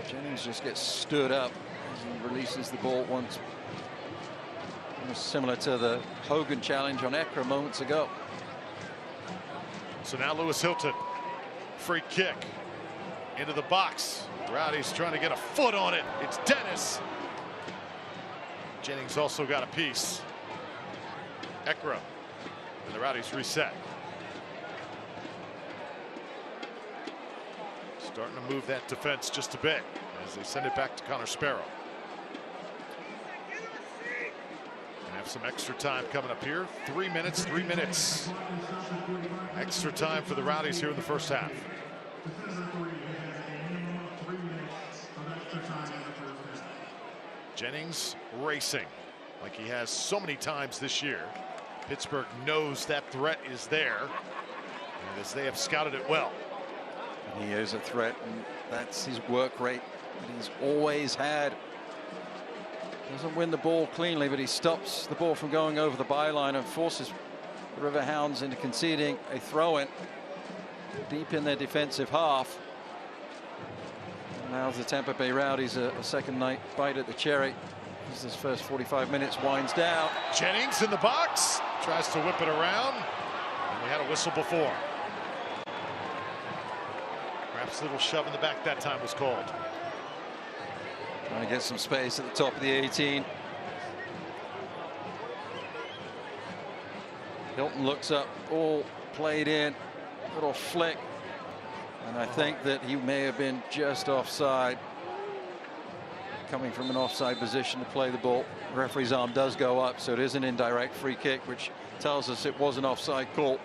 Jennings just gets stood up as he releases the ball once. Almost similar to the Hogan challenge on Ekra moments ago. So now Lewis Hilton, free kick into the box. Rowdies trying to get a foot on it. It's Dennis. Jennings also got a piece. Ekra, and the Rowdies reset. Starting to move that defense just a bit as they send it back to Connor Sparrow. And have some extra time coming up here. 3 minutes, 3 minutes. Extra time for the Rowdies here in the first half. Jennings racing like he has so many times this year. Pittsburgh knows that threat is there, and as they have scouted it well. He is a threat, and that's his work rate that he's always had. Doesn't win the ball cleanly, but he stops the ball from going over the byline and forces the Riverhounds into conceding a throw-in deep in their defensive half. Now the Tampa Bay Rowdies a second night bite at the cherry as this first 45 minutes winds down. Jennings in the box, tries to whip it around, and we had a whistle before. Perhaps a little shove in the back that time was called. Trying to get some space at the top of the 18. Hilton looks up, all played in, little flick. And I think that he may have been just offside. Coming from an offside position to play the ball. The referee's arm does go up, so it is an indirect free kick, which tells us it was an offside call.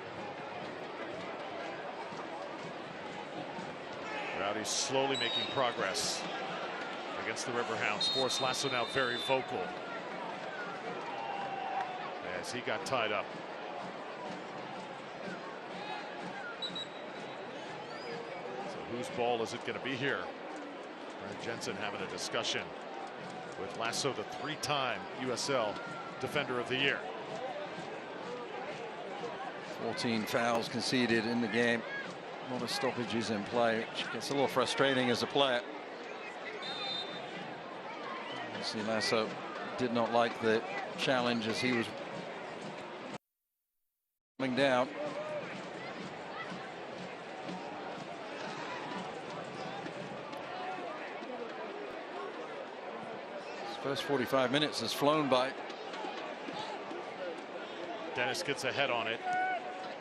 Rowdies slowly making progress against the Riverhounds. Forrest Lasso now very vocal as he got tied up. Whose ball is it going to be here? Brad Jensen having a discussion with Lasso, the 3-time USL Defender of the Year. 14 fouls conceded in the game. A lot of stoppages in play, which gets a little frustrating as a player. You see Lasso did not like the challenge as he was coming down. First 45 minutes has flown by. Dennis gets ahead on it.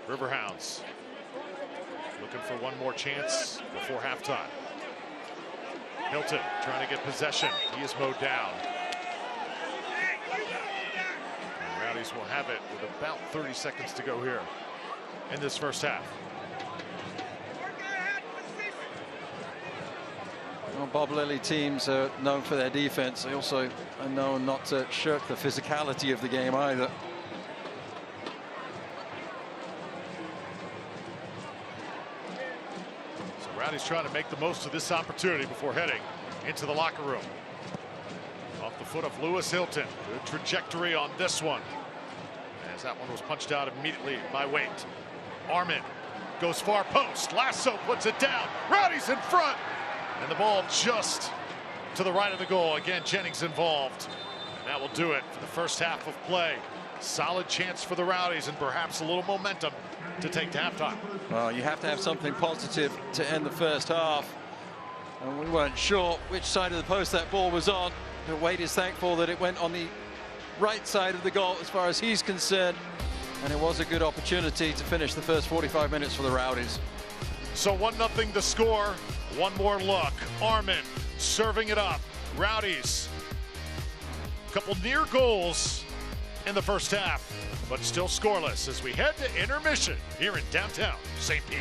Riverhounds looking for one more chance before halftime. Hilton trying to get possession. He is mowed down. And Rowdies will have it with about 30 seconds to go here in this first half. Well, Bob Lilly teams are known for their defense. They also are known not to shirk the physicality of the game either. So Rowdies trying to make the most of this opportunity before heading into the locker room. Off the foot of Lewis Hilton. Good trajectory on this one, as that one was punched out immediately by Waite. Armin goes far post. Lasso puts it down. Rowdies in front. And the ball just to the right of the goal. Again, Jennings involved. And that will do it for the first half of play. Solid chance for the Rowdies and perhaps a little momentum to take to halftime. Well, you have to have something positive to end the first half. And we weren't sure which side of the post that ball was on. But Waite is thankful that it went on the right side of the goal as far as he's concerned. And it was a good opportunity to finish the first 45 minutes for the Rowdies. So 1-0 to score. One more look. Armin serving it up. Rowdies. Couple near goals in the first half, but still scoreless as we head to intermission here in downtown St. Pete.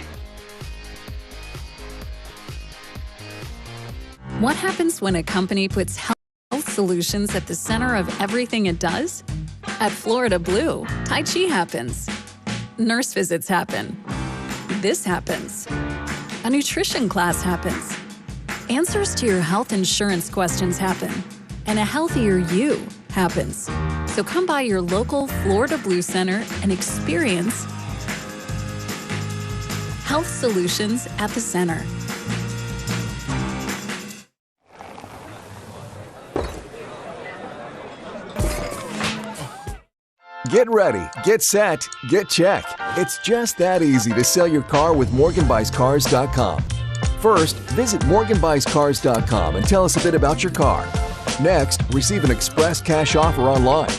What happens when a company puts health solutions at the center of everything it does? At Florida Blue, Tai Chi happens. Nurse visits happen. This happens. A nutrition class happens. Answers to your health insurance questions happen. And a healthier you happens. So come by your local Florida Blue Center and experience health solutions at the center. Get ready, get set, get check. It's just that easy to sell your car with MorganBuysCars.com. First, visit MorganBuysCars.com and tell us a bit about your car. Next, receive an express cash offer online.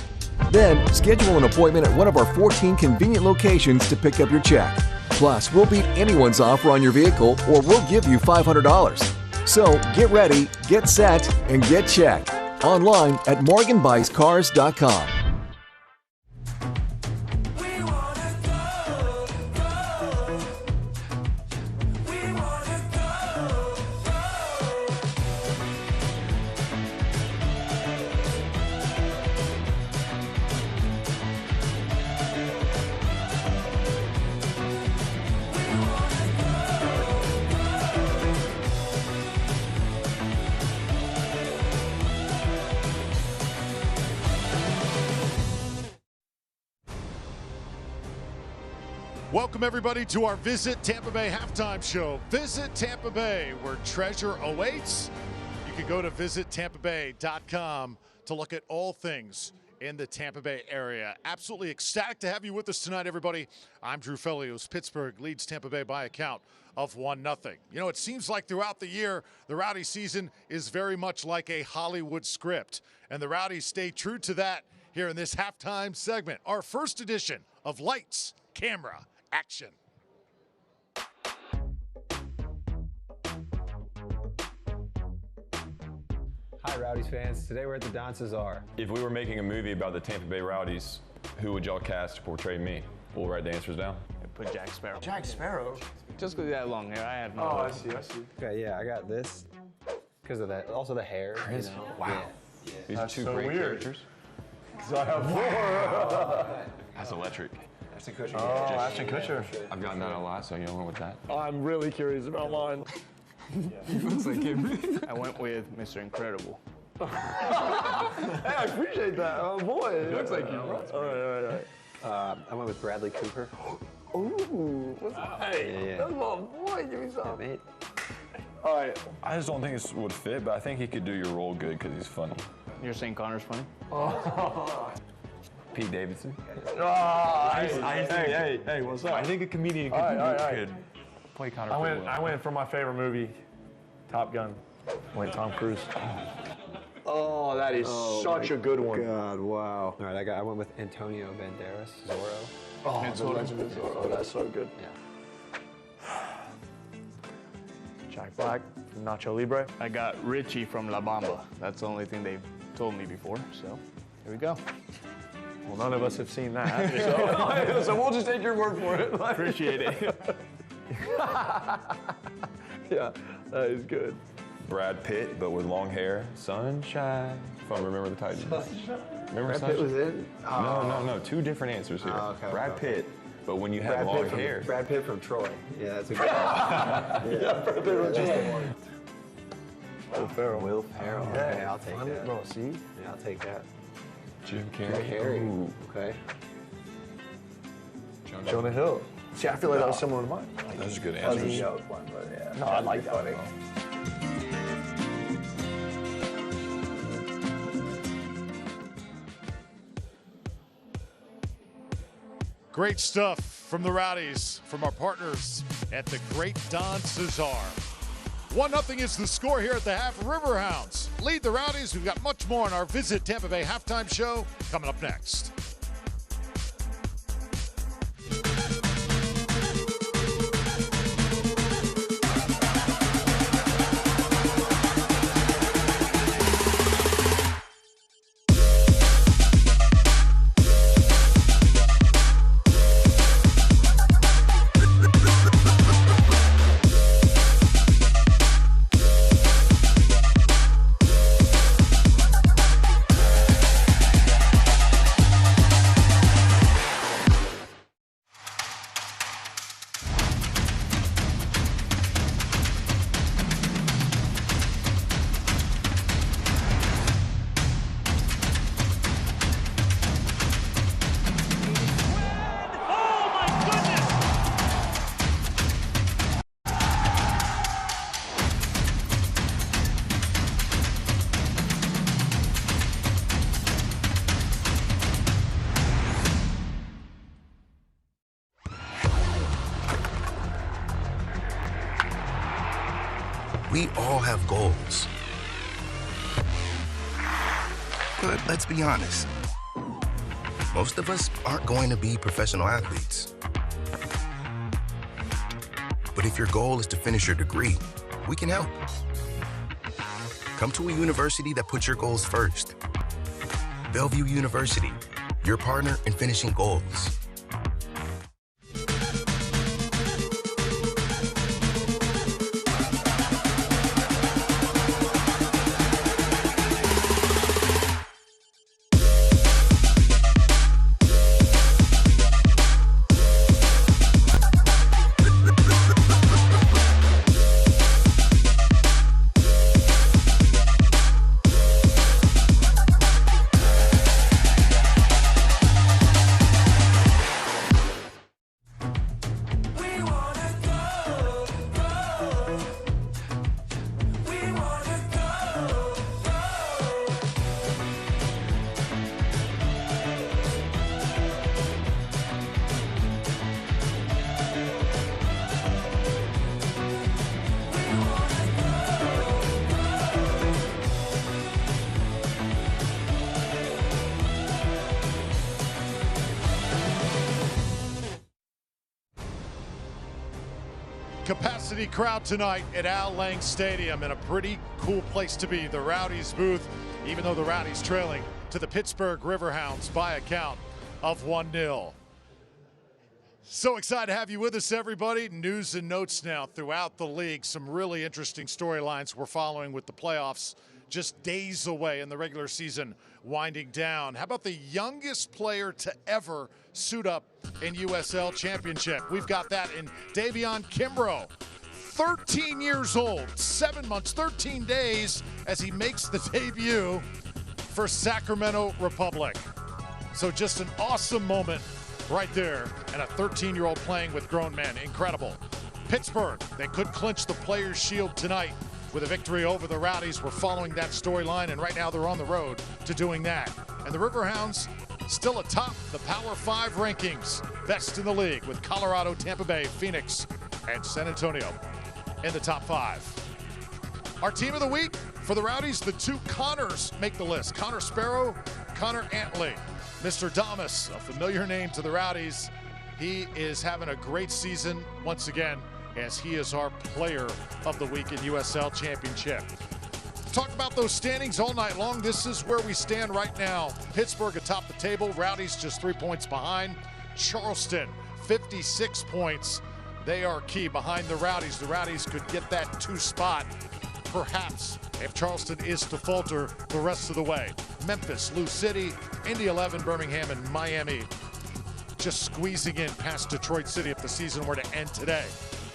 Then, schedule an appointment at one of our 14 convenient locations to pick up your check. Plus, we'll beat anyone's offer on your vehicle or we'll give you $500. So, get ready, get set, and get checked. Online at MorganBuysCars.com. Welcome, everybody, to our Visit Tampa Bay halftime show. Visit Tampa Bay, where treasure awaits. You can go to visitTampaBay.com to look at all things in the Tampa Bay area. Absolutely ecstatic to have you with us tonight, everybody. I'm Drew Felios. Pittsburgh leads Tampa Bay by a count of 1-0. You know, it seems like throughout the year, the Rowdy season is very much like a Hollywood script, and the Rowdies stay true to that here in this halftime segment, our first edition of Lights, Camera, Action. Hi, Rowdies fans. Today we're at the Don Cesar. If we were making a movie about the Tampa Bay Rowdies, who would y'all cast to portray me? We'll write the answers down. Put Jack Sparrow. Jack Sparrow? Just because he had long hair, I had no. Oh, I see. Okay, yeah, I got this because of that. Also the hair. You know? Wow. Yeah. These That's are two so great weird. characters. Because I have four. That's electric. Ashton Kutcher. Oh, Ashton Kutcher. I've gotten that a lot, so you went with that. I'm really curious about mine. He looks like him. I went with Mr. Incredible. Hey, I appreciate that. Oh, boy. He looks like you. All right. I went with Bradley Cooper. Ooh. Hey, Yeah. that's my boy. Give me some. Mate. All right. I just don't think this would fit, but I think he could do your role good because he's funny. You're saying Connor's funny? Pete Davidson. Hey, what's up? I think a comedian could, All right. could play Connor I pretty went, well. I went for my favorite movie, Top Gun. I went Tom Cruise. Oh, that is such a good one. God, wow. All right, I went with Antonio Banderas, Zorro. Oh, The Legend of Zorro. Oh, that's so good. Yeah. Jack Black from Nacho Libre. I got Richie from La Bamba. That's the only thing they've told me before, so here we go. Well, none of us have seen that, so, so we'll just take your word for it. Appreciate it. Yeah, that is good. Brad Pitt, but with long hair. Sunshine. If I remember the title. Remember Brad Pitt was Sunshine? in? No. Two different answers here. Oh, okay, Brad okay. Pitt, but when you have long hair. Brad Pitt from Troy. Yeah, that's a good one. Yeah, Brad Pitt from Troy. Will Ferrell. Will Ferrell. Okay, I'll take that. Bro, see? Yeah, I'll take that. Jim Jim Carrey. Carrey. Ooh. Okay. Jonah Hill. See, I feel like that was similar to mine. Those are good Fuzzy. answers. That was fun, but yeah. No, I like that one. Great stuff from the Rowdies, from our partners at the Great Don Cesar. 1-0 is the score here at the half. Riverhounds lead the Rowdies. We've got much more on our Visit Tampa Bay halftime show coming up next. We all have goals. But let's be honest, most of us aren't going to be professional athletes. But if your goal is to finish your degree, we can help. Come to a university that puts your goals first. Bellevue University, your partner in finishing goals. Capacity crowd tonight at Al Lang Stadium, and a pretty cool place to be. The Rowdies booth, even though the Rowdies trailing to the Pittsburgh Riverhounds by a count of 1-0. So excited to have you with us, everybody. News and notes now throughout the league. Some really interesting storylines we're following with the playoffs just days away and the regular season winding down. How about the youngest player to ever suit up in USL Championship? We've got that in Davion Kimbrough. 13 years old, 7 months, 13 days as he makes the debut for Sacramento Republic. So just an awesome moment right there, and a 13-year-old playing with grown men. Incredible. Pittsburgh, they could clinch the Players' Shield tonight with a victory over the Rowdies. We're following that storyline, and right now they're on the road to doing that. And the Riverhounds still atop the Power 5 rankings, best in the league, with Colorado, Tampa Bay, Phoenix, and San Antonio in the top 5. Our team of the week for the Rowdies, the two Connors make the list. Connor Sparrow, Connor Antley. Mr. Damas, a familiar name to the Rowdies. He is having a great season once again, as he is our player of the week in USL Championship. Talk about those standings all night long. This is where we stand right now. Pittsburgh atop the table. Rowdies just 3 points behind. Charleston, 56 points. They are key behind the Rowdies. The Rowdies could get that 2 spot, perhaps, if Charleston is to falter the rest of the way. Memphis, Lou City, Indy 11, Birmingham, and Miami just squeezing in past Detroit City if the season were to end today.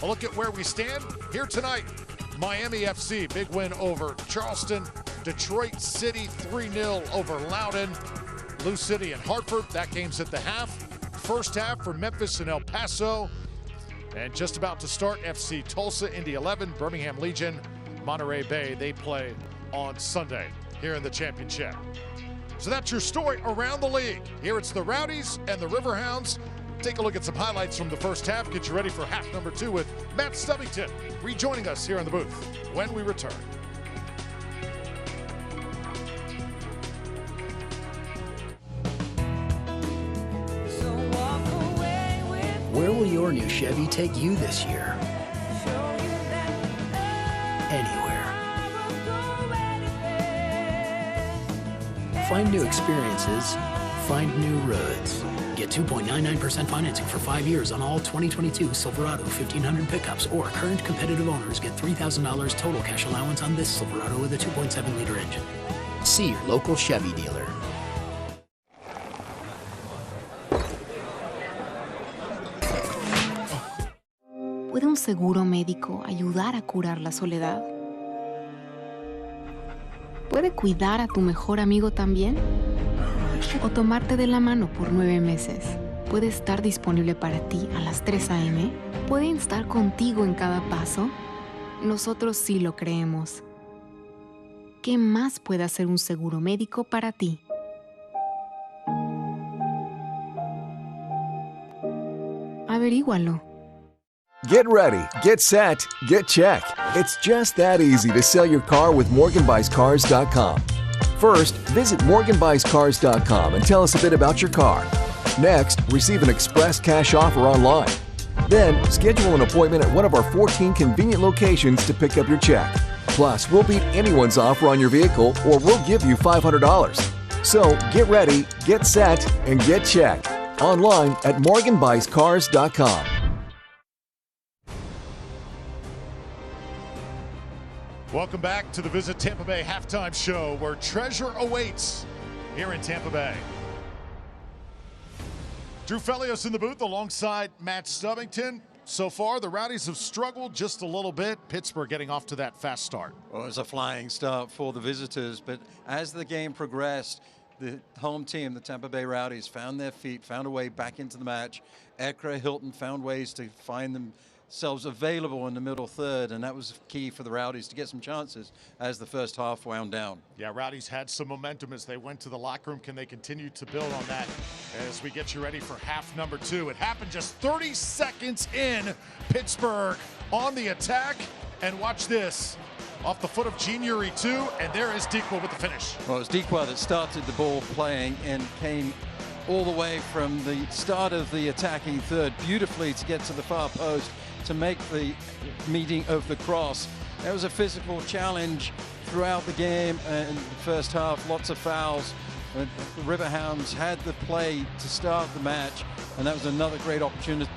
A look at where we stand here tonight. Miami FC, big win over Charleston. Detroit City, 3-0 over Loudoun. Lou City and Hartford, that game's at the half. First half for Memphis and El Paso. And just about to start, FC Tulsa, Indy 11, Birmingham Legion, Monterey Bay. They play on Sunday here in the championship. So that's your story around the league. Here it's the Rowdies and the Riverhounds Take a look at some highlights from the first half. Get you ready for half number 2 with Matt Stubbington rejoining us here in the booth when we return. Where will your new Chevy take you this year? Anywhere. Find new experiences. Find new roads. Get 2.99% financing for 5 years on all 2022 Silverado 1500 pickups, or current competitive owners get $3,000 total cash allowance on this Silverado with a 2.7-liter engine. See your local Chevy dealer. ¿Puede un seguro médico ayudar a curar la soledad? ¿Puede cuidar a tu mejor amigo también? ¿O tomarte de la mano por 9 meses? ¿Puede estar disponible para ti a las 3 a.m.? ¿Puede estar contigo en cada paso? Nosotros sí lo creemos. ¿Qué más puede hacer un seguro médico para ti? Averígualo. Get ready, get set, get check. It's just that easy to sell your car with MorganBuysCars.com. First, visit MorganBuysCars.com and tell us a bit about your car. Next, receive an express cash offer online. Then, schedule an appointment at one of our 14 convenient locations to pick up your check. Plus, we'll beat anyone's offer on your vehicle, or we'll give you $500. So, get ready, get set, and get checked. Online at MorganBuysCars.com. Welcome back to the Visit Tampa Bay halftime show, where treasure awaits here in Tampa Bay. Drew Felios in the booth alongside Matt Stubbington. So far, the Rowdies have struggled just a little bit. Pittsburgh getting off to that fast start. Well, it was a flying start for the visitors, but as the game progressed, the home team, the Tampa Bay Rowdies, found their feet, found a way back into the match. Ekra, Hilton found ways to find themselves available in the middle third, and that was key for the Rowdies to get some chances as the first half wound down. Yeah, Rowdies had some momentum as they went to the locker room. Can they continue to build on that as we get you ready for half number 2? It happened just 30 seconds in. Pittsburgh on the attack, and watch this. Off the foot of Geniuri 2, and there is Dequa with the finish. Well, it was Dequa that started the ball playing and came all the way from the start of the attacking third beautifully to get to the far post to make the meeting of the cross. There was a physical challenge throughout the game in the first half, lots of fouls. The Riverhounds had the play to start the match, and that was another great opportunity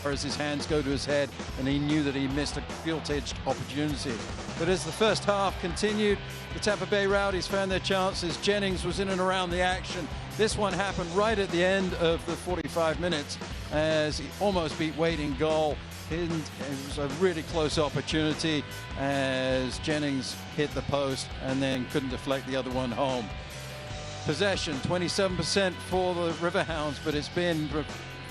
as his hands go to his head, and he knew that he missed a gilt-edged opportunity. But as the first half continued, the Tampa Bay Rowdies found their chances. Jennings was in and around the action. This one happened right at the end of the 45 minutes as he almost beat Wade in goal. It was a really close opportunity as Jennings hit the post and then couldn't deflect the other one home. Possession, 27% for the Riverhounds, but it's been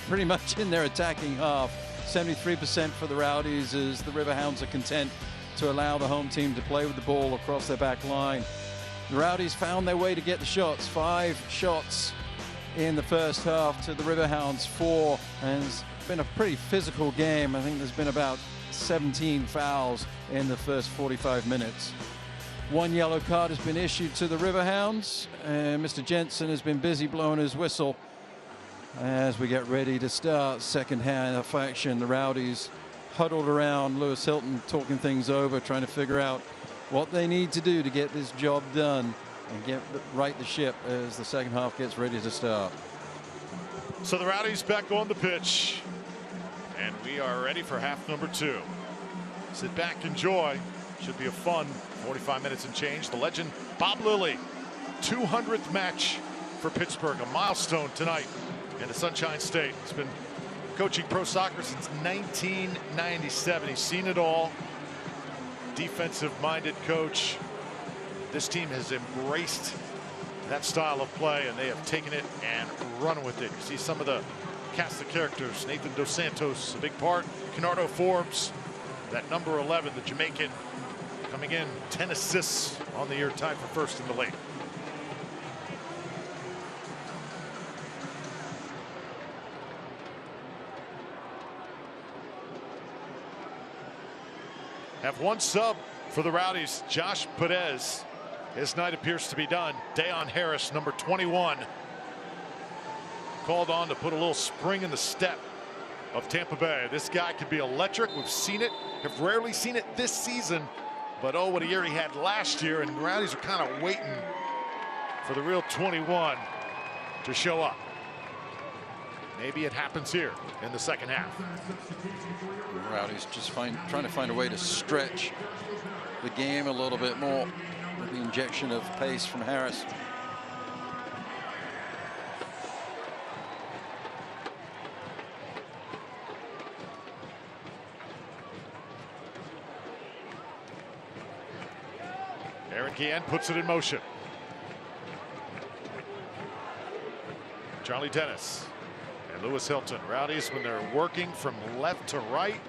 pretty much in their attacking half. 73% for the Rowdies as the Riverhounds are content to allow the home team to play with the ball across their back line. The Rowdies found their way to get the shots. 5 shots in the first half to the Riverhounds 4, and it's been a pretty physical game. I think there's been about 17 fouls in the first 45 minutes. 1 yellow card has been issued to the Riverhounds, and Mr. Jensen has been busy blowing his whistle as we get ready to start second half action. The Rowdies huddled around Lewis Hilton, talking things over, trying to figure out what they need to do to get this job done and right the ship as the second half gets ready to start. So the Rowdies back on the pitch, and we are ready for half number 2. Sit back, enjoy. Should be a fun 45 minutes and change. The legend Bob Lilly, 200th match for Pittsburgh, a milestone tonight in the Sunshine State. He's been coaching pro soccer since 1997. He's seen it all. Defensive-minded coach. This team has embraced that style of play, and they have taken it and run with it. You see some of the cast of characters. Nathan Dos Santos, a big part. Kenardo Forbes, that number 11, the Jamaican, coming in 10 assists on the year, tied for first in the league. Have one sub for the Rowdies. Josh Perez. His night appears to be done. Dayon Harris, number 21. Called on to put a little spring in the step of Tampa Bay. This guy could be electric. We've seen it. Have rarely seen it this season. But oh, what a year he had last year. And the Rowdies are kind of waiting for the real 21 to show up. Maybe it happens here in the second half. The Rowdies just trying to find a way to stretch the game a little bit more with the injection of pace from Harris. Aaron Guillen puts it in motion. Charlie Dennis and Lewis Hilton. Rowdies, when they're working from left to right,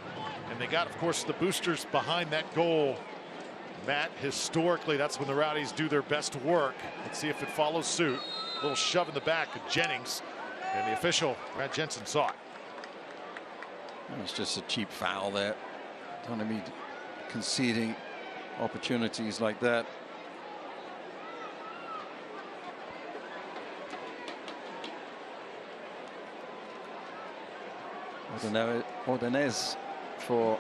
and they got, of course, the boosters behind that goal. Matt, historically, that's when the Rowdies do their best work. Let's see if it follows suit. A little shove in the back of Jennings, and the official, Brad Jensen, saw it. It's just a cheap foul there. Don't be conceding opportunities like that. Ordonez for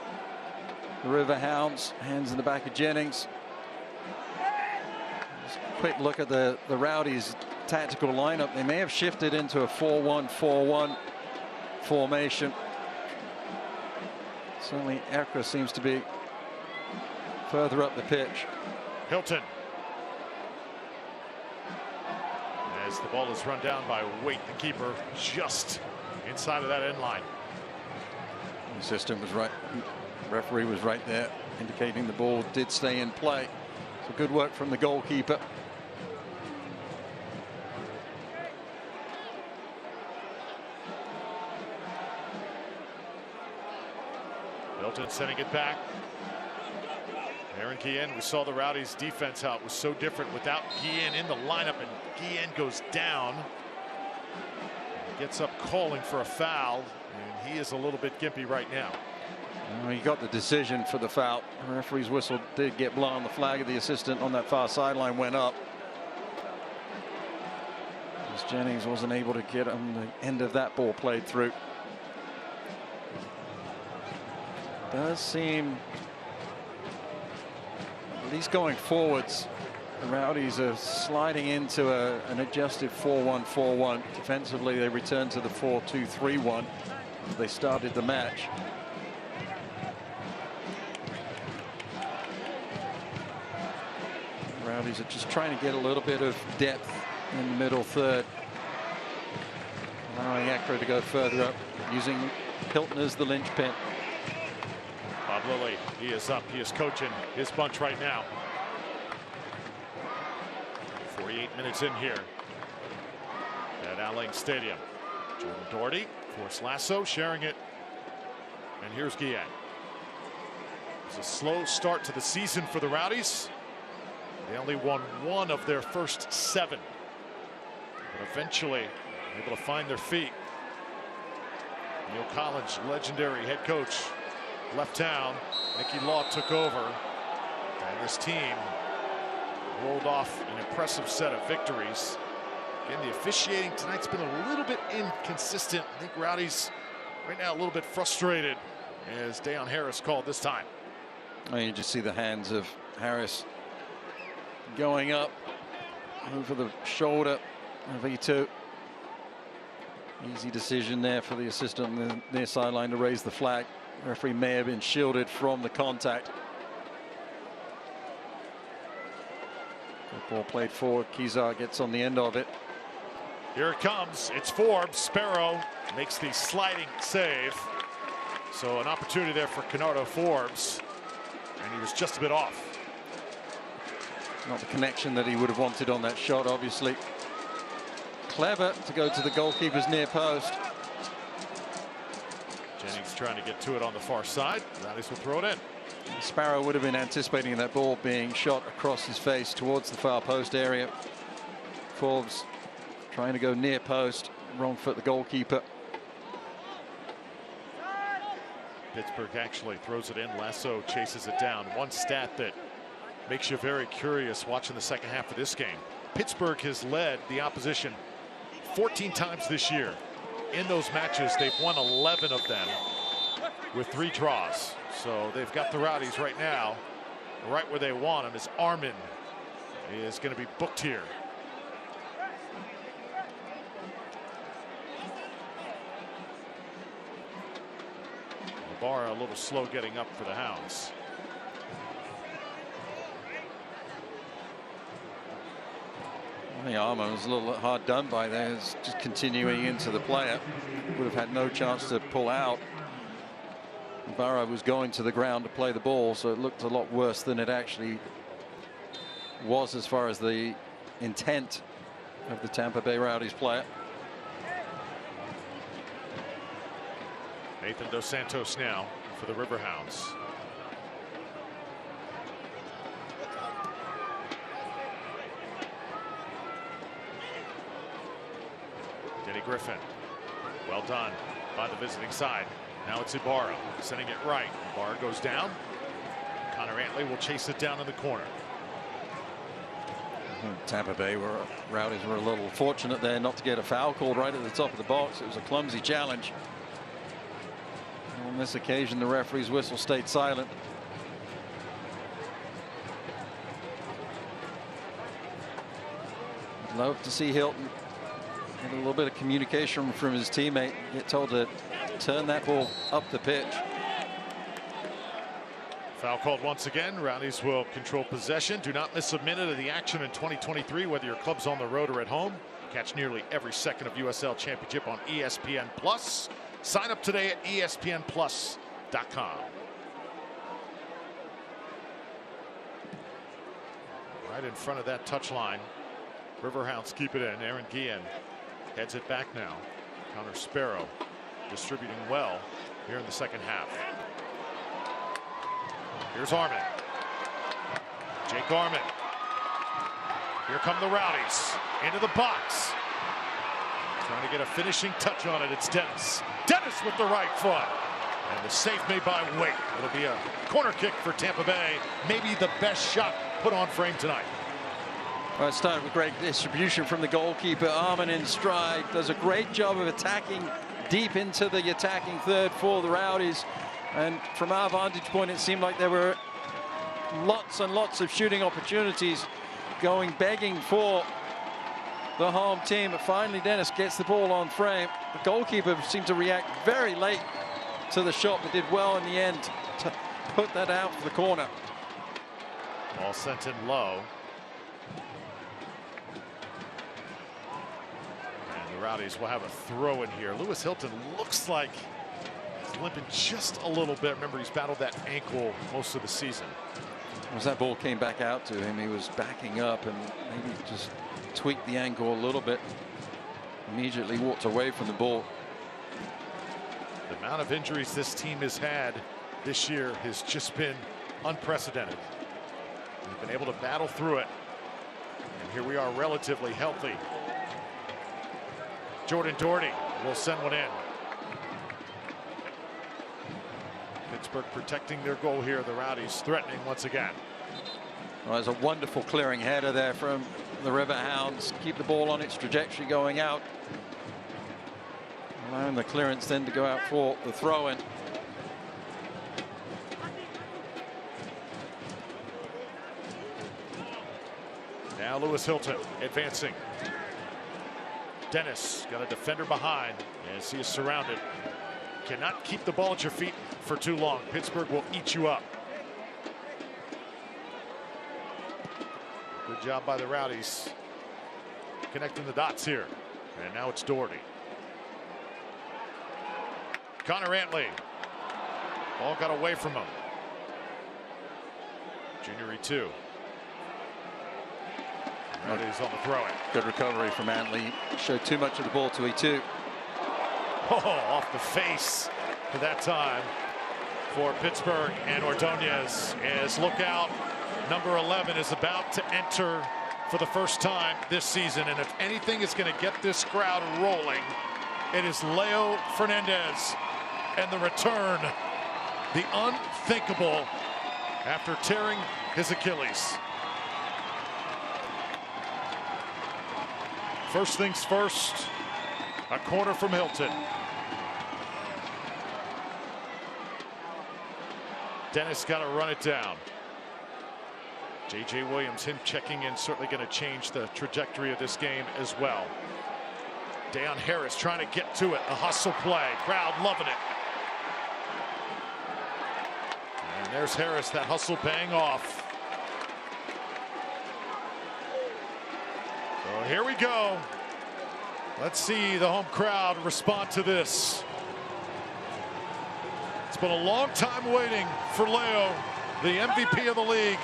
the Riverhounds. Hands in the back of Jennings. Just a quick look at the Rowdies' tactical lineup. They may have shifted into a 4-1-4-1 formation. Certainly Ekra seems to be further up the pitch. Hilton. As the ball is run down by Waite, the keeper, just inside of that end line. The system was right. Referee was right there, indicating the ball did stay in play. So good work from the goalkeeper. Hilton sending it back. Aaron Guillen, we saw the Rowdies' defense how it was so different without Guillen in the lineup, and Guillen goes down. Gets up calling for a foul, and he is a little bit gimpy right now. He got the decision for the foul. The referee's whistle did get blown. The flag of the assistant on that far sideline went up. As Jennings wasn't able to get on the end of that ball played through. Does seem, at least going forwards, the Rowdies are sliding into an adjusted 4-1-4-1. Defensively, they return to the 4-2-3-1 as they started the match. The Rowdies are just trying to get a little bit of depth in the middle third, allowing Ekra to go further up, using Hilton as the linchpin. Bob Lilly, he is up. He is coaching his bunch right now. 48 minutes in here at Al Lang Stadium. Jordan Doherty forced lasso, sharing it. And here's Guillen. It's a slow start to the season for the Rowdies. They only won 1 of their first 7. But eventually able to find their feet. Neil Collins, legendary head coach, left town. Mickey Law took over. And this team rolled off an impressive set of victories. Again, the officiating tonight's been a little bit inconsistent. I think Rowdies right now a little bit frustrated as Dayon Harris called this time. You just see the hands of Harris going up over the shoulder of E2. Easy decision there for the assistant on the near sideline to raise the flag. The referee may have been shielded from the contact. Ball played forward. Kizar gets on the end of it. Here it comes. It's Forbes. Sparrow makes the sliding save. So an opportunity there for Kenardo Forbes. And he was just a bit off. Not the connection that he would have wanted on that shot, obviously. Clever to go to the goalkeeper's near post. Jennings trying to get to it on the far side. Rowdies will throw it in. Sparrow would have been anticipating that ball being shot across his face towards the far post area. Forbes trying to go near post. Wrong foot the goalkeeper. Pittsburgh actually throws it in. Lasso chases it down. One stat that makes you very curious watching the second half of this game. Pittsburgh has led the opposition 14 times this year. In those matches, they've won 11 of them with 3 draws. So they've got the Rowdies right now, right where they want them, as Armin is going to be booked here. Ibarra a little slow getting up for the Hounds. The Armin was a little hard done by there. It's just continuing into the player. Would have had no chance to pull out. Ibarra was going to the ground to play the ball, so it looked a lot worse than it actually was as far as the intent of the Tampa Bay Rowdies player. Nathan Dos Santos now for the Riverhounds. Denny Griffin, well done by the visiting side. Now it's Ibarra sending it right. Ibarra goes down. Connor Antley will chase it down in the corner. Tampa Bay Rowdies were a little fortunate there not to get a foul called right at the top of the box. It was a clumsy challenge. On this occasion, the referee's whistle stayed silent. I'd love to see Hilton get a little bit of communication from his teammate, get told to turn that ball up the pitch. Foul called once again. Rowdies will control possession. Do not miss a minute of the action in 2023, whether your club's on the road or at home. Catch nearly every second of USL Championship on ESPN Plus. Sign up today at ESPNplus.com. Right in front of that touchline. Riverhounds keep it in. Aaron Guillen heads it back now. Connor Sparrow distributing well here in the second half. Here's Armin. Jake Armin. Here come the Rowdies into the box. Trying to get a finishing touch on it. It's Dennis. Dennis with the right foot. And the save made by Waite. It'll be a corner kick for Tampa Bay. Maybe the best shot put on frame tonight. Well, it started with great distribution from the goalkeeper. Armin in stride. Does a great job of attacking deep into the attacking third for the Rowdies. And from our vantage point, it seemed like there were lots and lots of shooting opportunities going begging for the home team. But finally, Dennis gets the ball on frame. The goalkeeper seemed to react very late to the shot, but did well in the end to put that out for the corner. Ball sent in low. And the Rowdies will have a throw in here. Lewis Hilton looks like he's limping just a little bit. Remember, he's battled that ankle most of the season. As that ball came back out to him, he was backing up and maybe just tweaked the ankle a little bit. Immediately walked away from the ball. The amount of injuries this team has had this year has just been unprecedented. We've been able to battle through it. And here we are, relatively healthy. Jordan Doherty will send one in. Pittsburgh protecting their goal here. The Rowdies threatening once again. Well, there's a wonderful clearing header there from the Riverhounds. Keep the ball on its trajectory going out. Allowing the clearance then to go out for the throw-in. Now Lewis Hilton advancing. Dennis got a defender behind as he is surrounded. Cannot keep the ball at your feet for too long. Pittsburgh will eat you up. Good job by the Rowdies connecting the dots here. And now it's Doherty. Connor Antley. Ball got away from him. Junior E2. Rowdies on the throw-in. Good recovery from Antley. Showed too much of the ball to E2. Oh, off the face for that time for Pittsburgh, and Ordonez as lookout. Number 11 is about to enter for the first time this season, and if anything is going to get this crowd rolling, it is Leo Fernandez and the return the unthinkable after tearing his Achilles. First things first, a corner from Hilton. Dennis got to run it down. J.J. Williams, him checking in, certainly going to change the trajectory of this game as well. Deion Harris trying to get to it, a hustle play, crowd loving it. And there's Harris, that hustle paying off. So here we go. Let's see the home crowd respond to this. It's been a long time waiting for Leo, the MVP of the league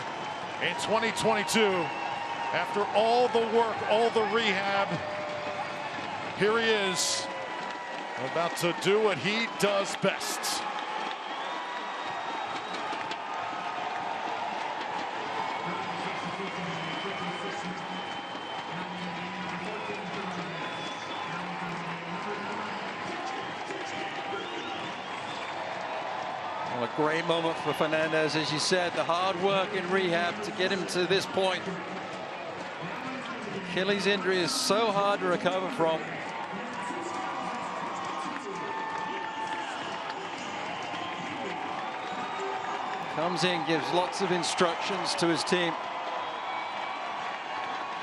in 2022. After all the work, all the rehab, here he is, about to do what he does best. Well, a great moment for Fernandez, as you said, the hard work in rehab to get him to this point. Achilles injury is so hard to recover from. Comes in, gives lots of instructions to his team.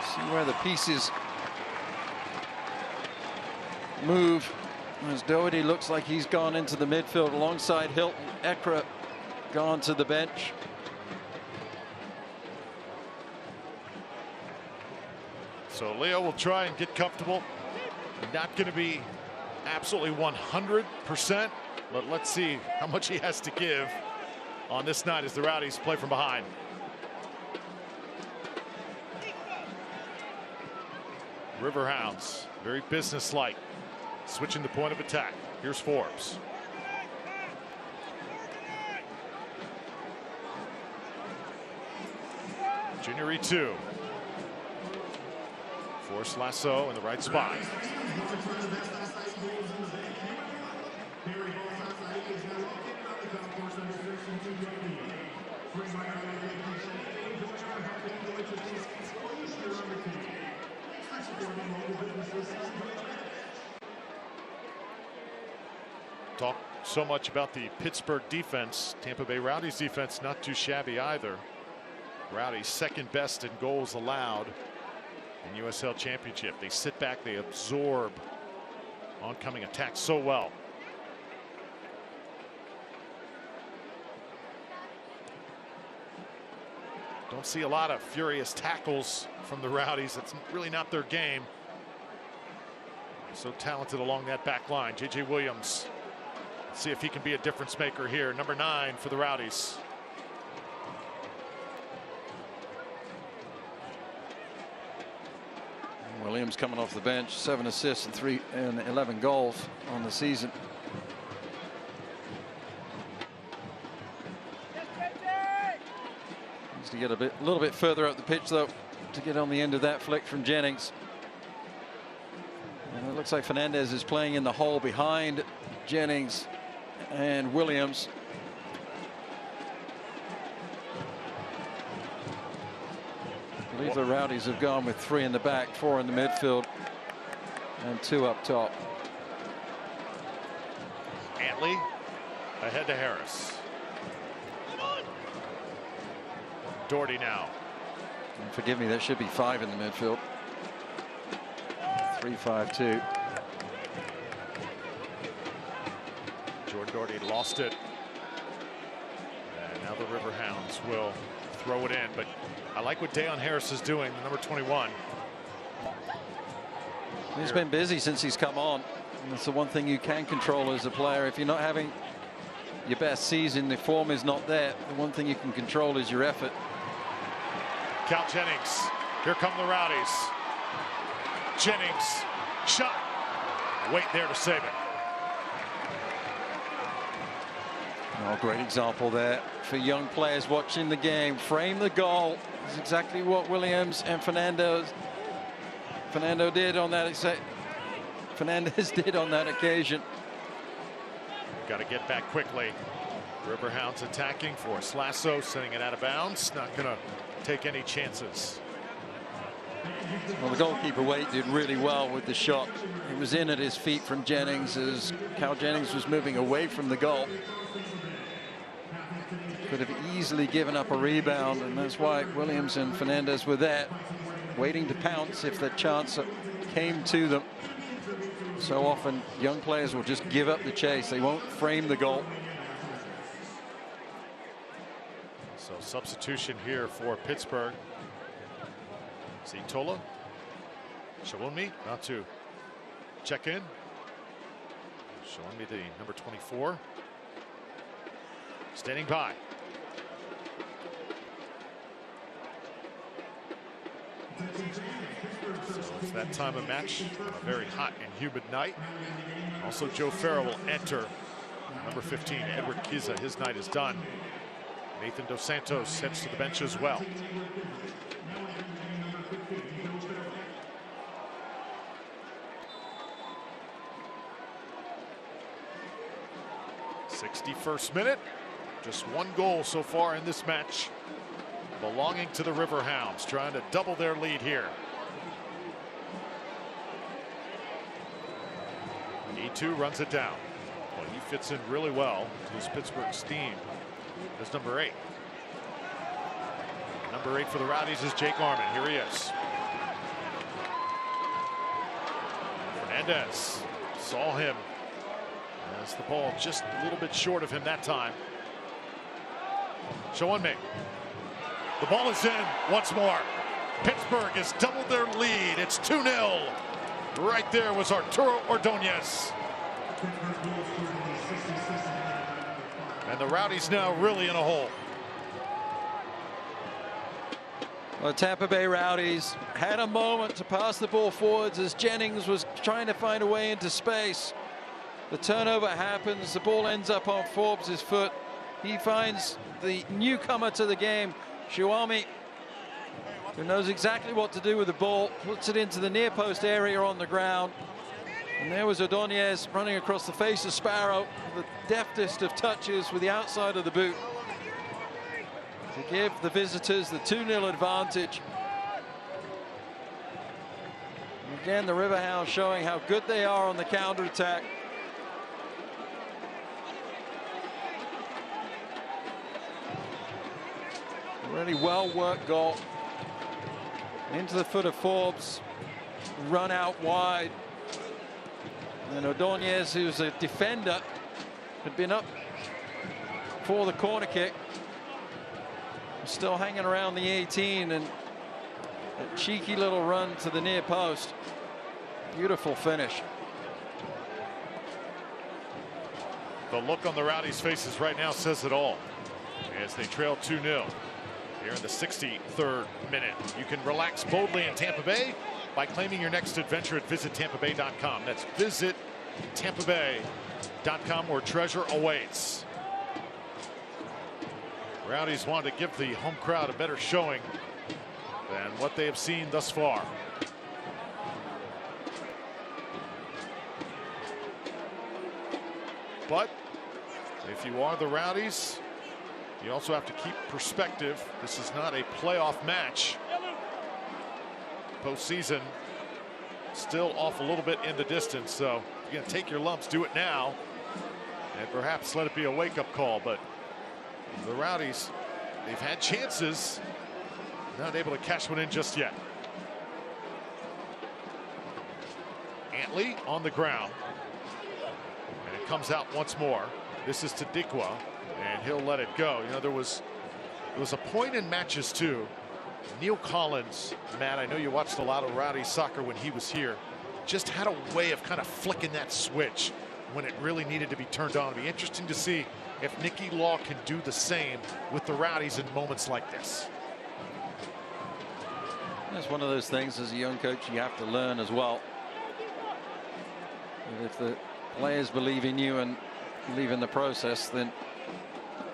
See where the pieces move. As Doherty looks like he's gone into the midfield alongside Hilton. Ekra gone to the bench. So Leo will try and get comfortable. Not going to be absolutely 100%, but let's see how much he has to give on this night as the Rowdies play from behind. Riverhounds, very businesslike, switching the point of attack. Here's Forbes. Junior E2. Force Lasso in the right spot. Talk so much about the Pittsburgh defense. Tampa Bay Rowdies defense not too shabby either. Rowdies second best in goals allowed in USL Championship. They sit back, they absorb oncoming attacks so well. Don't see a lot of furious tackles from the Rowdies. That's really not their game. So talented along that back line. J.J. Williams. See if he can be a difference maker here. Number 9 for the Rowdies. Williams coming off the bench, 7 assists and 11 goals on the season. Needs to get a little bit further up the pitch though to get on the end of that flick from Jennings. And it looks like Fernandez is playing in the hole behind Jennings and Williams. I believe the Rowdies have gone with 3 in the back, 4 in the midfield, and 2 up top. Antley ahead to Harris. Doherty now. And forgive me, that should be 5 in the midfield. 3-5-2. Jordan Doherty lost it. And now the Riverhounds will throw it in, but I like what Deion Harris is doing, the number 21. He's been busy since he's come on. And that's the one thing you can control as a player. If you're not having your best season, the form is not there. The one thing you can control is your effort. Cal Jennings. Here come the Rowdies. Jennings. Shot. Wait there to save it. Oh, great example there for young players watching the game. Frame the goal. Is exactly what Williams and Fernandez did on that. Fernandez did on that occasion. Got to get back quickly. Riverhounds attacking for Slasso, sending it out of bounds. Not going to take any chances. Well, the goalkeeper Waite did really well with the shot. It was in at his feet from Jennings as Cal Jennings was moving away from the goal. Could have easily given up a rebound, and that's why Williams and Fernandez were there, waiting to pounce if the chance came to them. So often young players will just give up the chase. They won't frame the goal. So substitution here for Pittsburgh. Tola, Shawunmi about to check in. Shawunmi, the number 24, standing by. So it's that time of match, a very hot and humid night. Also, Joe Farrell will enter. Number 15, Edward Kiza, his night is done. Nathan Dos Santos heads to the bench as well. 61st minute. Just one goal so far in this match, belonging to the Riverhounds, trying to double their lead here. E2 runs it down. Well, he fits in really well to his Pittsburgh team as number 8. Number 8 for the Rowdies is Jake Arman. Here he is. Fernandez saw him as the ball just a little bit short of him that time. Shawunmi. The ball is in once more. Pittsburgh has doubled their lead. It's 2-0. Right there was Arturo Ordonez. And the Rowdies now really in a hole. Well, Tampa Bay Rowdies had a moment to pass the ball forwards as Jennings was trying to find a way into space. The turnover happens. The ball ends up on Forbes' foot. He finds the newcomer to the game, Shawunmi, who knows exactly what to do with the ball, puts it into the near post area on the ground. And there was Ordonez running across the face of Sparrow, the deftest of touches with the outside of the boot to give the visitors the 2-0 advantage. And again, the Riverhounds showing how good they are on the counter-attack. Really well-worked goal. Into the foot of Forbes. Run out wide. And Ordonez, who's a defender, had been up for the corner kick. Still hanging around the 18, and a cheeky little run to the near post. Beautiful finish. The look on the Rowdies' faces right now says it all as they trail 2-0 here in the 63rd minute. You can relax boldly in Tampa Bay by claiming your next adventure at visitTampaBay.com. That's visitTampaBay.com, where treasure awaits. Rowdies want to give the home crowd a better showing than what they have seen thus far. But if you are the Rowdies, you also have to keep perspective. This is not a playoff match. Postseason still off a little bit in the distance, so if you're going to take your lumps, do it now, and perhaps let it be a wake-up call. But the Rowdies, they've had chances, not able to cash one in just yet. Antley on the ground, and it comes out once more. This is to Dikwa, and he'll let it go. You know, there was a point in matches too. Neil Collins, Matt, I know you watched a lot of Rowdies soccer when he was here, just had a way of kind of flicking that switch when it really needed to be turned on. It'll be interesting to see if Nicky Law can do the same with the Rowdies in moments like this. That's one of those things as a young coach you have to learn as well. And if the players believe in you and believe in the process, then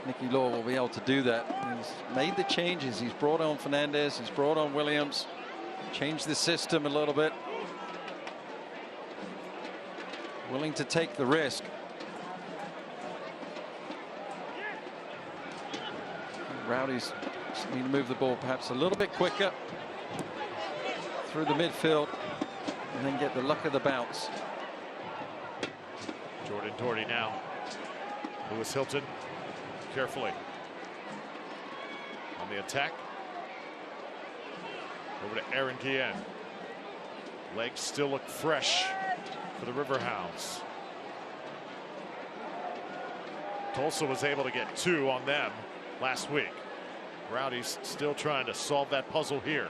Nicky Law will be able to do that. He's made the changes. He's brought on Fernandez. He's brought on Williams. Changed the system a little bit. Willing to take the risk. Rowdies just need to move the ball perhaps a little bit quicker through the midfield and then get the luck of the bounce. Jordan Doherty now. Lewis Hilton carefully on the attack. Over to Aaron Guillen. Legs still look fresh for the Riverhounds. Tulsa was able to get 2 on them last week. Rowdies still trying to solve that puzzle here.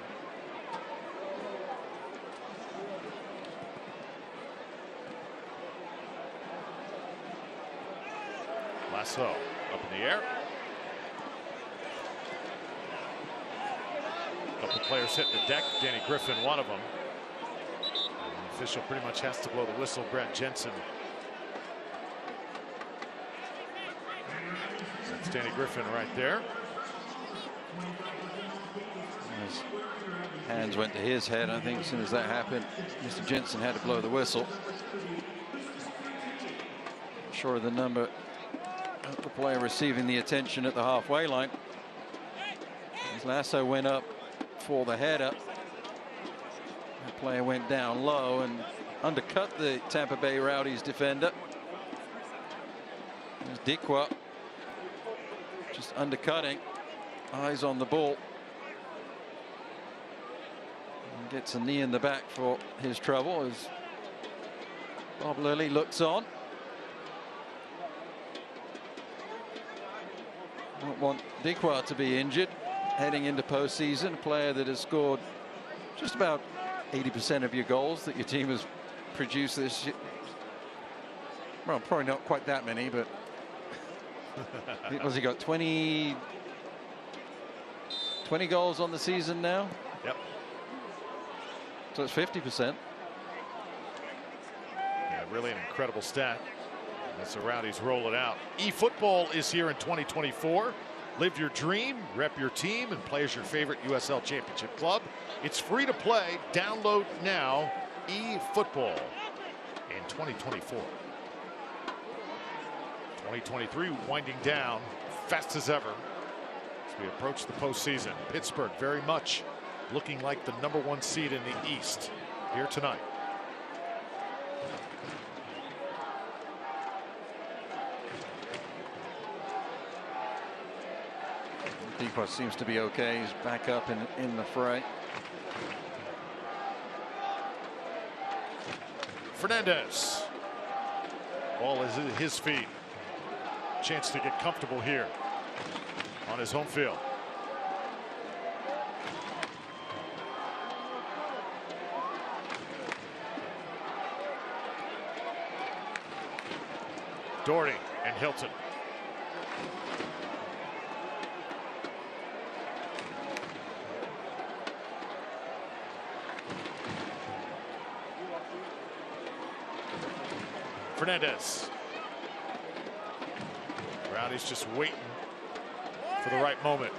Lasso up in the air. A couple players hitting the deck. Danny Griffin, one of them. And the official pretty much has to blow the whistle. Brad Jensen. That's Danny Griffin right there. His hands went to his head. I think as soon as that happened, Mr. Jensen had to blow the whistle. Not sure of the number of the player receiving the attention at the halfway line. As Lasso went up for the header, the player went down low and undercut the Tampa Bay Rowdies defender. There's Dikwa just undercutting, eyes on the ball. And gets a knee in the back for his trouble as Bob Lilly looks on. Don't want Dikwa to be injured heading into postseason. A player that has scored just about 80% of your goals that your team has produced this year. Well, probably not quite that many, but has he got 20 goals on the season now? Yep. So it's 50%. Yeah, really an incredible stat. As the Rowdies roll it out. eFootball is here in 2024. Live your dream, rep your team, and play as your favorite USL Championship club. It's free to play. Download now. eFootball in 2024. 2023 winding down fast as ever as we approach the postseason. Pittsburgh very much looking like the #1 seed in the East here tonight. Dikwa seems to be okay. He's back up in the fray. Fernandez. Ball is at his feet. Chance to get comfortable here on his home field. Doherty and Hilton. Fernandez. Rowdies just waiting for the right moment.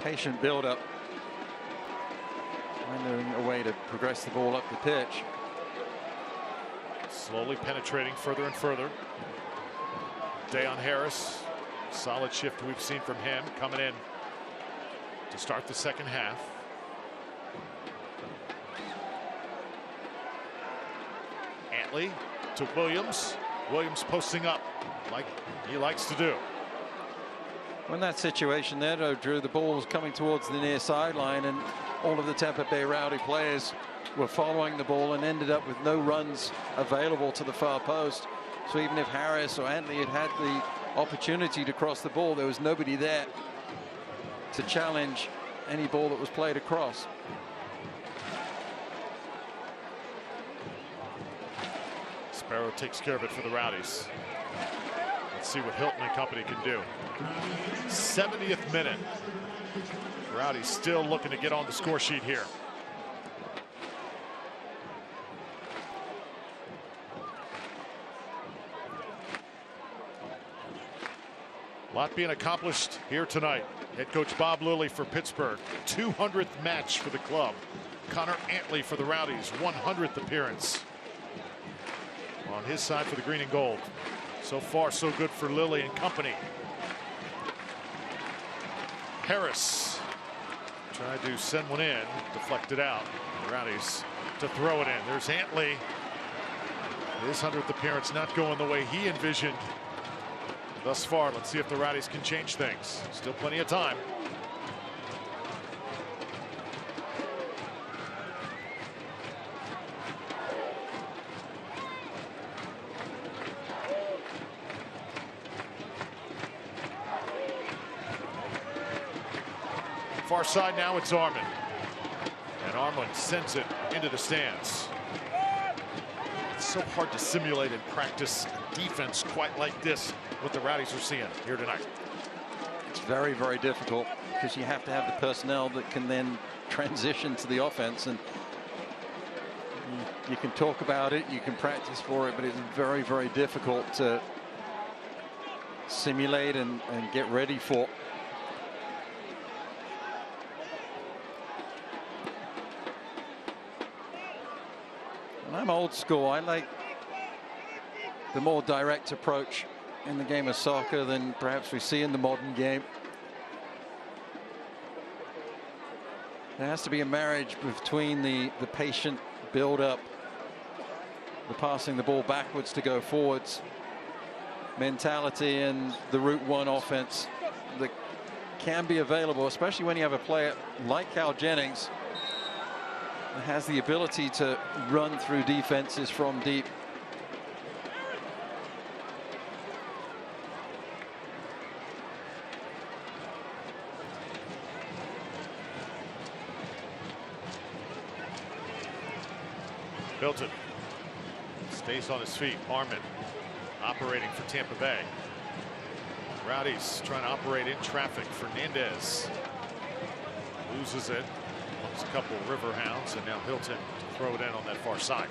Patient build-up. Finding a way to progress the ball up the pitch. Slowly penetrating further and further. Dayon Harris. Solid shift we've seen from him coming in to start the second half. Antley to Williams. Williams posting up like he likes to do. When that situation there, though, Drew, the ball was coming towards the near sideline and all of the Tampa Bay Rowdy players were following the ball and ended up with no runs available to the far post. So even if Harris or Antley had had the opportunity to cross the ball, there was nobody there to challenge any ball that was played across. Sparrow takes care of it for the Rowdies. Let's see what Hilton and company can do. 70th minute. Rowdies still looking to get on the score sheet here. A lot being accomplished here tonight. Head coach Bob Lilly for Pittsburgh, 200th match for the club. Connor Antley for the Rowdies, 100th appearance on his side for the green and gold. So far, so good for Lilly and company. Harris tried to send one in, deflected out. The Rowdies to throw it in. There's Antley. His 100th appearance not going the way he envisioned thus far. Let's see if the Rowdies can change things. Still plenty of time. Far side now, it's Armand. And Armand sends it into the stands. It's so hard to simulate and practice defense quite like this, what the Rowdies are seeing here tonight. It's very, very difficult because you have to have the personnel that can then transition to the offense. And you can talk about it, you can practice for it, but it's very, very difficult to simulate and get ready for. I'm old school. I like the more direct approach in the game of soccer than perhaps we see in the modern game. There has to be a marriage between the patient build-up, the passing the ball backwards to go forwards mentality, and the route one offense that can be available, especially when you have a player like Cal Jennings that has the ability to run through defenses from deep. Hilton stays on his feet. Armand operating for Tampa Bay. Rowdies trying to operate in traffic. Fernandez loses it. There's a couple of Riverhounds, and now Hilton to throw it in on that far side.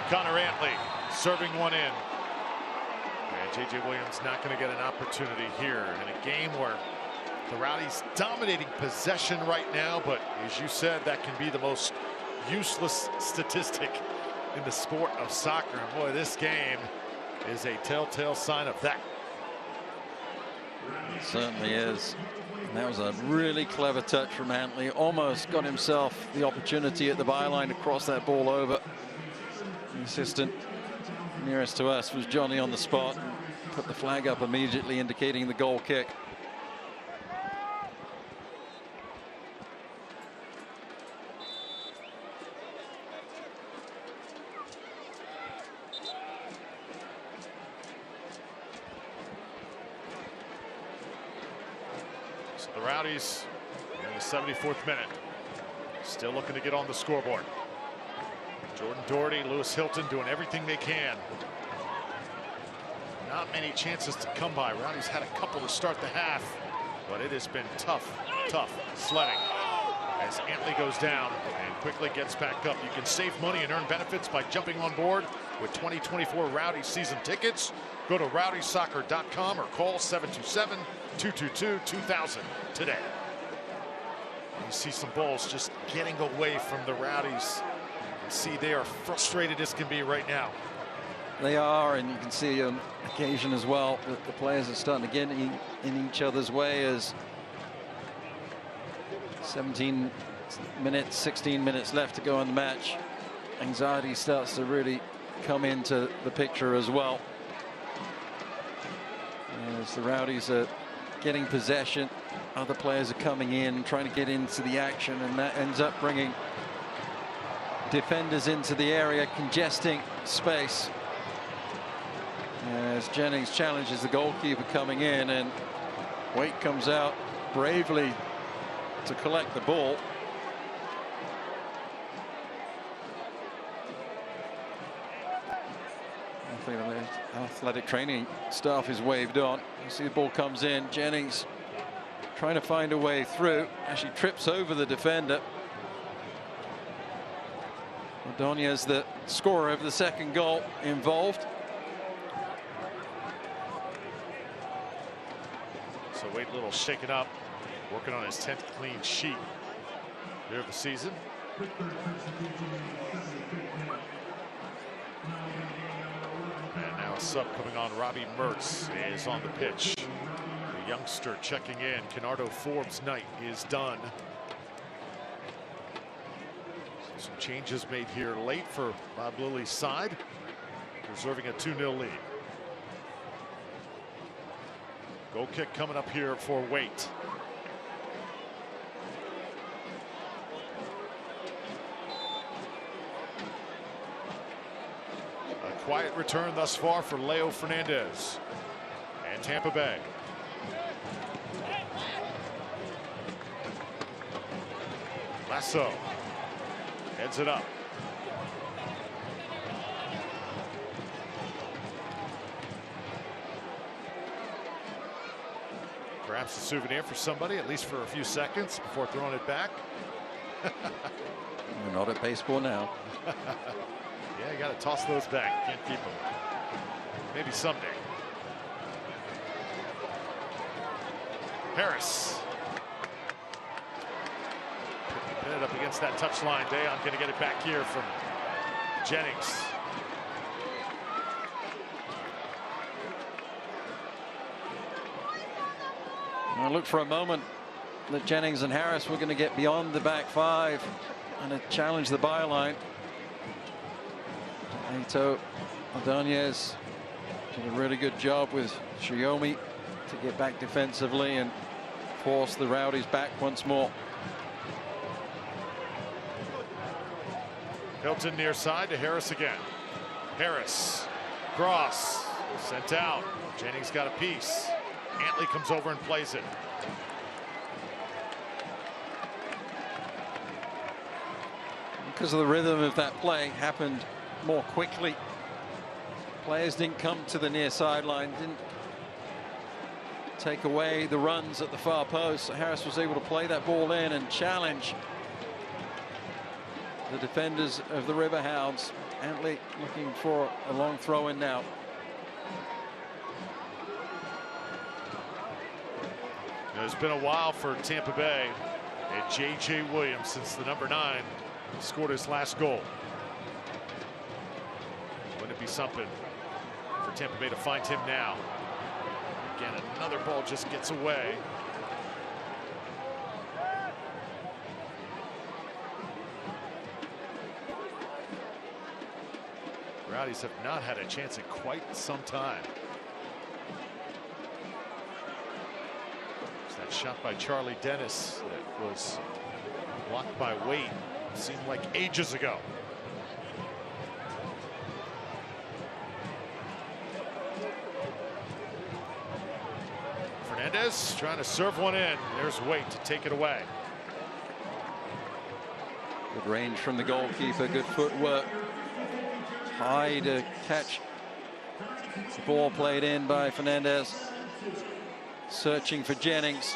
Connor Antley serving one in. And J.J. Williams not going to get an opportunity here in a game where the Rowdies dominating possession right now, but as you said, that can be the most useless statistic in the sport of soccer. And boy, this game is a telltale sign of that. It certainly is. And that was a really clever touch from Antley. Almost got himself the opportunity at the byline to cross that ball over. The assistant nearest to us was Johnny on the spot and put the flag up immediately, indicating the goal kick. So the Rowdies in the 74th minute, still looking to get on the scoreboard. Jordan Doherty, Lewis Hilton doing everything they can. Not many chances to come by. Rowdies had a couple to start the half, but it has been tough sledding as Antley goes down and quickly gets back up. You can save money and earn benefits by jumping on board with 2024 Rowdies season tickets. Go to rowdiesoccer.com or call 727-222-2000 today. You see some balls just getting away from the Rowdies. See, they are frustrated as can be right now. They are, and you can see on occasion as well that the players are starting to get in each other's way as 17 minutes, 16 minutes left to go in the match. Anxiety starts to really come into the picture as well. As the Rowdies are getting possession, other players are coming in, trying to get into the action, and that ends up bringing defenders into the area, congesting space. As Jennings challenges the goalkeeper coming in, and Waite comes out bravely to collect the ball. Athletic training staff is waved on. You see the ball comes in. Jennings trying to find a way through. Actually trips over the defender. Ordonez, the scorer of the second goal, involved. A little shaken up, working on his 10th clean sheet here of the season. And now a sub coming on. Robbie Mertz is on the pitch. The youngster checking in. Kennardo Forbes' night is done. So some changes made here late for Bob Lilly's side, preserving a 2-0 lead. Goal kick coming up here for Waite. A quiet return thus far for Leo Fernandez and Tampa Bay. Lasso heads it up. Perhaps a souvenir for somebody, at least for a few seconds before throwing it back. We're not at baseball now. Yeah, you got to toss those back. Can't keep them. Maybe someday. Harris. Pin it up against that touchline. Dayon going to get it back here from Jennings. I looked for a moment that Jennings and Harris were going to get beyond the back five and challenge the byline. Aito Ordonez did a really good job with Shiomi to get back defensively and force the Rowdies back once more. Hilton near side to Harris again. Harris, cross, sent out. Jennings got a piece. Antley comes over and plays it. Because of the rhythm of that play, happened more quickly. Players didn't come to the near sideline, didn't take away the runs at the far post. So Harris was able to play that ball in and challenge the defenders of the Riverhounds. Antley looking for a long throw in now. It's been a while for Tampa Bay and J.J. Williams since the number 9 scored his last goal. Wouldn't it be something for Tampa Bay to find him now? Again, another ball just gets away. Rowdies have not had a chance in quite some time. That shot by Charlie Dennis that was blocked by Waite seemed like ages ago. Fernandez trying to serve one in. There's Waite to take it away. Good range from the goalkeeper, good footwork. High to catch the ball played in by Fernandez. Searching for Jennings.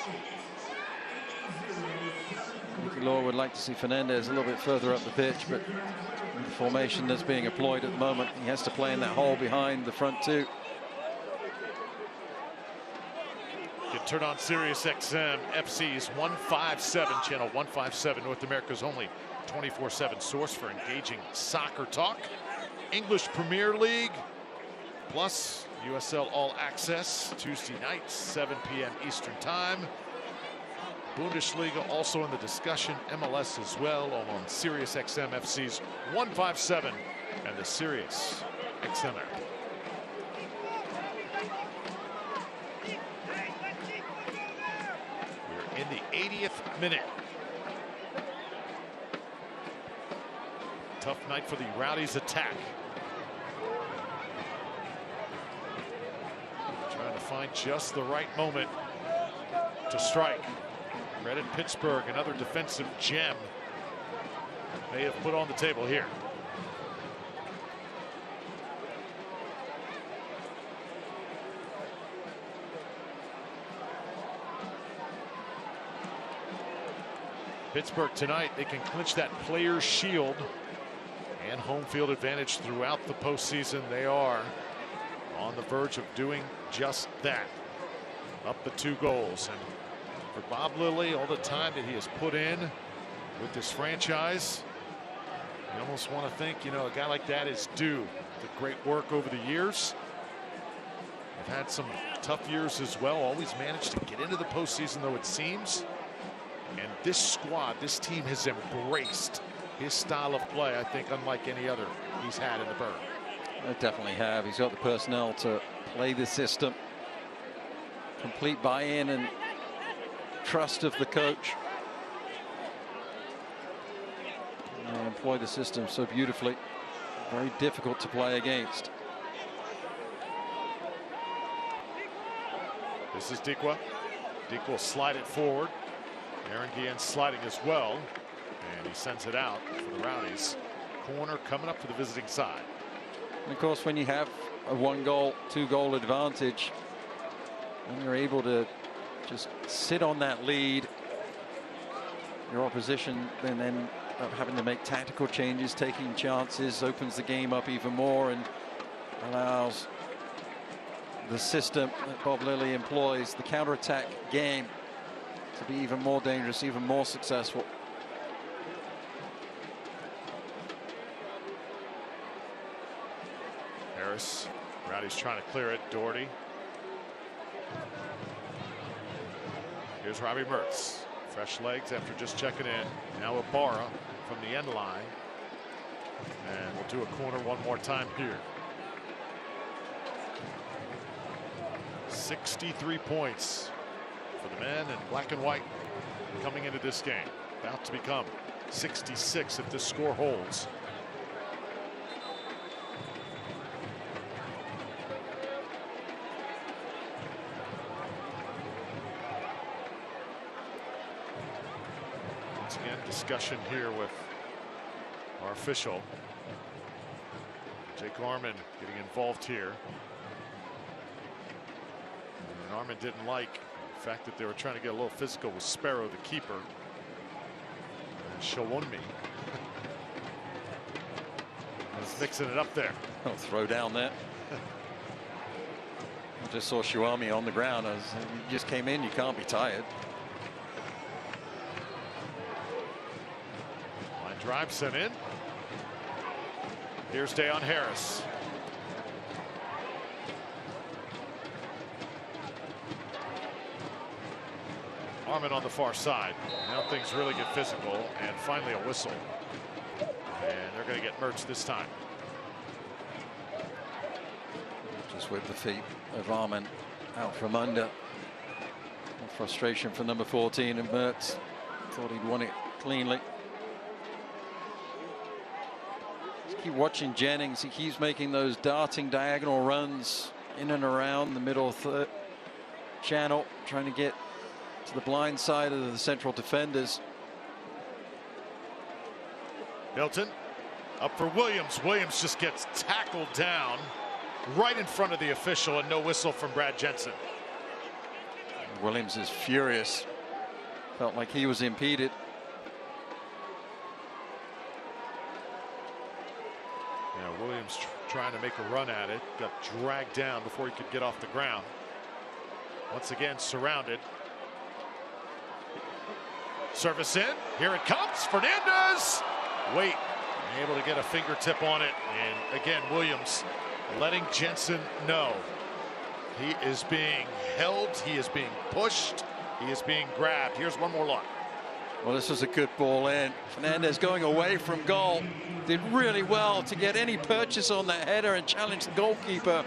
Nicky Law would like to see Fernandez a little bit further up the pitch, but the formation that's being employed at the moment, he has to play in that hole behind the front two. You can turn on Sirius XM FC's 157, channel 157, North America's only 24/7 source for engaging soccer talk. English Premier League, plus USL All Access, Tuesday nights, 7 p.m. Eastern Time. Bundesliga also in the discussion, MLS as well, all on Sirius XM FC's 157 and the Sirius XM app. We're in the 80th minute. Tough night for the Rowdies attack. Trying to find just the right moment to strike. Credit Pittsburgh, another defensive gem they have put on the table here. Pittsburgh tonight, they can clinch that Players' Shield and home field advantage throughout the postseason. They are on the verge of doing just that. up the 2 goals. And for Bob Lilly, all the time that he has put in with this franchise, you almost want to think, you know, a guy like that is due the great work over the years. They've had some tough years as well, always managed to get into the postseason, though it seems. And this squad, this team has embraced his style of play, I think, unlike any other he's had in the Burgh. They definitely have. He's got the personnel to play the system. Complete buy-in and trust of the coach. And they employ the system so beautifully. Very difficult to play against. This is Dikwa. Dikwa will slide it forward. Aaron Guillen sliding as well. And he sends it out for the Rowdies. Corner coming up for the visiting side. And of course, when you have a 1-goal, 2-goal advantage, and you're able to just sit on that lead, your opposition then having to make tactical changes, taking chances, opens the game up even more and allows the system that Bob Lilly employs, the counter-attack game, to be even more dangerous, even more successful. Harris, Rowdy's trying to clear it. Doherty. Here's Robbie Mertz. Fresh legs after just checking in. Now Ibarra from the end line. And we'll do a corner one more time here. 63 points for the men in black and white coming into this game. About to become 66 if this score holds. Discussion here with our official. Jake Arman getting involved here. And Arman didn't like the fact that they were trying to get a little physical with Sparrow, the keeper. And Shawonmi. He's mixing it up there. Oh, throw down there. I just saw Shawonmi on the ground. As he just came in, you can't be tired. Drive sent in. Here's Dayon Harris. Arman on the far side. Now things really get physical, and finally a whistle. And they're going to get Mertz this time. Just with the feet of Arman out from under. Frustration for number 14, and Mertz thought he'd won it cleanly. Keep watching Jennings. He keeps making those darting diagonal runs in and around the middle third channel, trying to get to the blind side of the central defenders. Hilton up for Williams. Williams just gets tackled down right in front of the official, and no whistle from Brad Jensen. Williams is furious. Felt like he was impeded. Williams trying to make a run at it, got dragged down before he could get off the ground. Once again surrounded. Service in, here it comes, Fernandez. Wait, able to get a fingertip on it, and again Williams letting Jensen know he is being held, he is being pushed, he is being grabbed. Here's one more look. Well, this was a good ball in. Fernandez going away from goal. Did really well to get any purchase on that header and challenge the goalkeeper.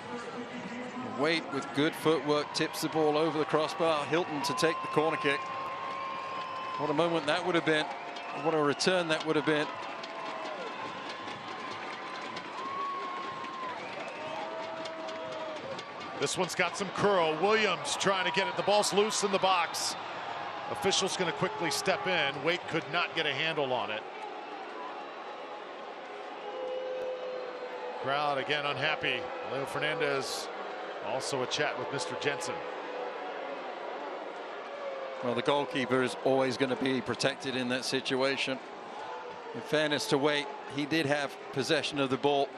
Waite with good footwork tips the ball over the crossbar. Hilton to take the corner kick. What a moment that would have been. What a return that would have been. This one's got some curl. Williams trying to get it. The ball's loose in the box. Official's going to quickly step in. Waite could not get a handle on it. Crowd again unhappy. Leo Fernandez also a chat with Mr. Jensen. Well, the goalkeeper is always going to be protected in that situation. In fairness to Waite, he did have possession of the ball.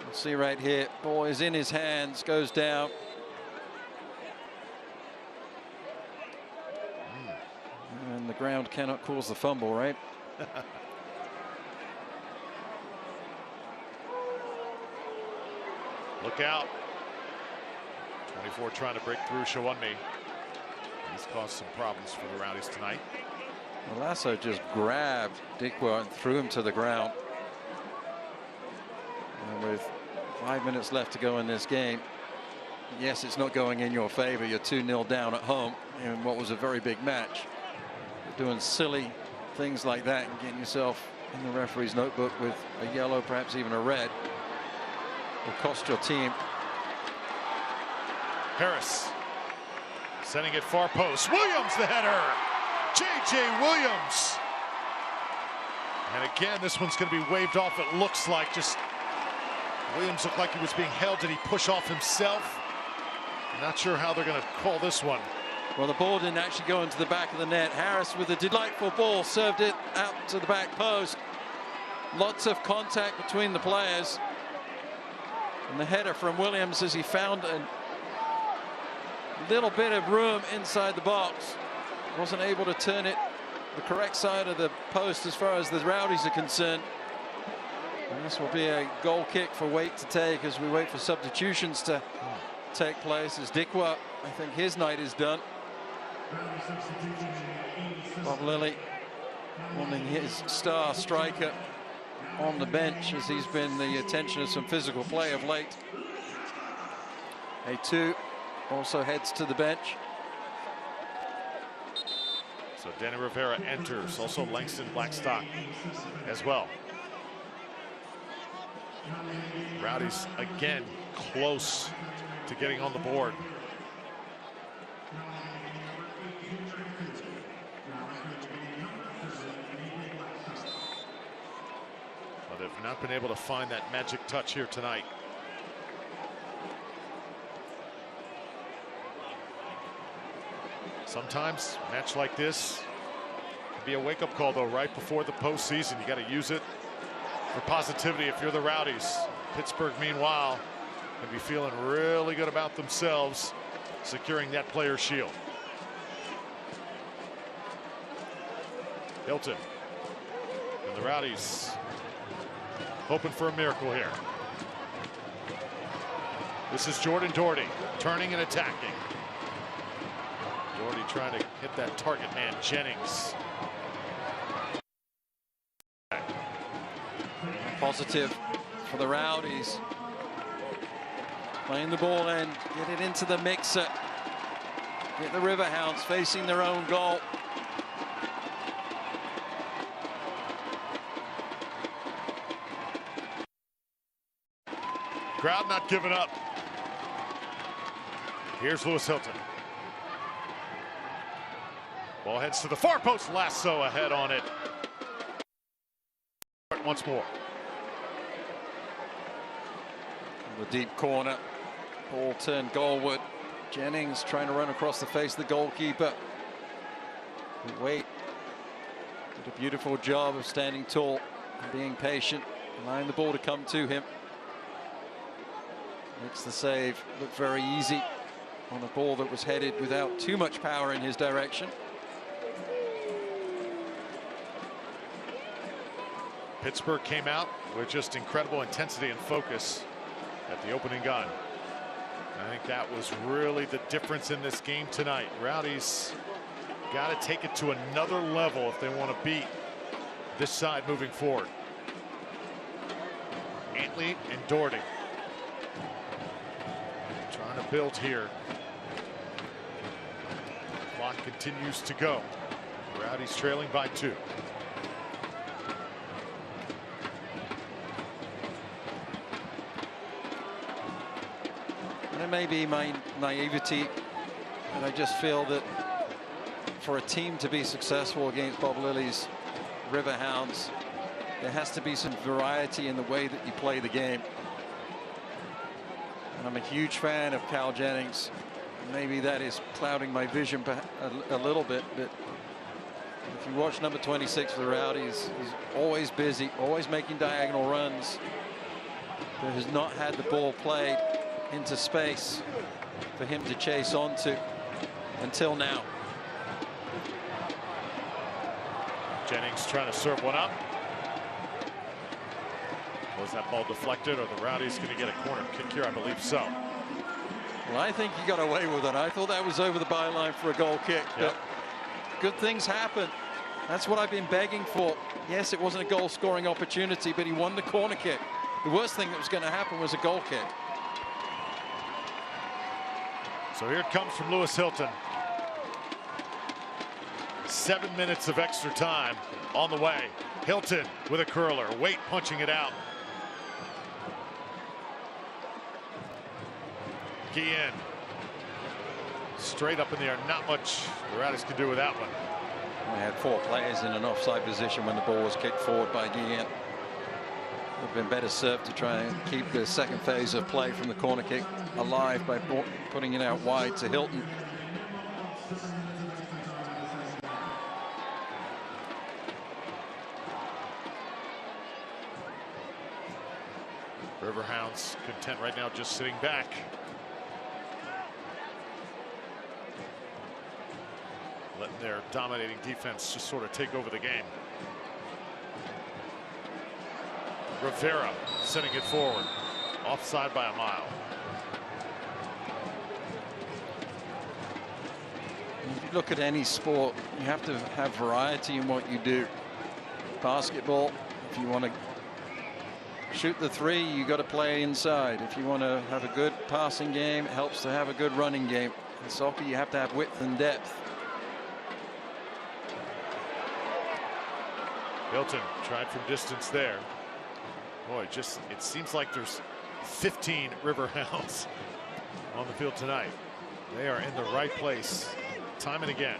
You'll see right here, ball is in his hands, goes down. And the ground cannot cause the fumble, right? Look out. 24 trying to break through Shawunmi. He's caused some problems for the Rowdies tonight. Lasso just grabbed Dikwa and threw him to the ground. And with 5 minutes left to go in this game, yes, it's not going in your favor. You're 2-0 down at home in what was a very big match. But doing silly things like that and getting yourself in the referee's notebook with a yellow, perhaps even a red, will cost your team. Harris sending it far post. Williams the header. J.J. Williams. And again, this one's going to be waved off, it looks like. Just Williams looked like he was being held. Did he push off himself? Not sure how they're going to call this one. Well, the ball didn't actually go into the back of the net. Harris with a delightful ball served it out to the back post. Lots of contact between the players. And the header from Williams as he found a little bit of room inside the box. Wasn't able to turn it the correct side of the post as far as the Rowdies are concerned. And this will be a goal kick for Wait to take as we wait for substitutions to take place. As Dikwa, I think his night is done. Bob Lilly wanting his star striker on the bench as he's been the attention of some physical play of late. A2 also heads to the bench. So Danny Rivera enters, also Langston Blackstock as well. Rowdies again close to getting on the board. But they've not been able to find that magic touch here tonight. Sometimes a match like this can be a wake-up call, though, right before the postseason. You got to use it for positivity if you're the Rowdies. Pittsburgh, meanwhile, going to be feeling really good about themselves, securing that player shield. Hilton and the Rowdies hoping for a miracle here. This is Jordan Doherty turning and attacking. Doherty trying to hit that target man, Jennings. Positive for the Rowdies. Playing the ball in, get it into the mixer. Get the Riverhounds facing their own goal. Crowd not giving up. Here's Lewis Hilton. Ball heads to the far post. Lasso ahead on it. Once more. The deep corner. Ball turned goalward. Jennings trying to run across the face of the goalkeeper. Wait. Did a beautiful job of standing tall and being patient, allowing the ball to come to him. Makes the save look very easy on a ball that was headed without too much power in his direction. Pittsburgh came out with just incredible intensity and focus at the opening gun. I think that was really the difference in this game tonight. Rowdies got to take it to another level if they want to beat this side moving forward. Antley and Doherty trying to build here. Clock continues to go. Rowdies trailing by 2. And it may be my naivety, but I just feel that for a team to be successful against Bob Lilly's Riverhounds, there has to be some variety in the way that you play the game. And I'm a huge fan of Cal Jennings. Maybe that is clouding my vision a little bit, but if you watch number 26 for the Rowdies, he's always busy, always making diagonal runs, but has not had the ball played into space for him to chase onto until now. Jennings trying to serve one up. Was that ball deflected, or the Rowdies going to get a corner kick here? I believe so. Well, I think he got away with it. I thought that was over the byline for a goal kick. Yep. But good things happen. That's what I've been begging for. Yes, it wasn't a goal-scoring opportunity, but he won the corner kick. The worst thing that was going to happen was a goal kick. So here it comes from Lewis Hilton. 7 minutes of extra time on the way. Hilton with a curler. Waite punching it out. Guillen. Straight up in the air. Not much the Rowdies could do with that one. We had 4 players in an offside position when the ball was kicked forward by Guillen. Would have been better served to try and keep the second phase of play from the corner kick alive by putting it out wide to Hilton. Riverhounds content right now, just sitting back. Letting their dominating defense just sort of take over the game. Rivera sending it forward. Offside by a mile. If you look at any sport, you have to have variety in what you do. Basketball, if you want to shoot the 3, you got to play inside. If you want to have a good passing game, it helps to have a good running game. In soccer, you have to have width and depth. Hilton tried from distance there. Boy, it seems like there's 15 Riverhounds on the field tonight. They are in the right place time and again.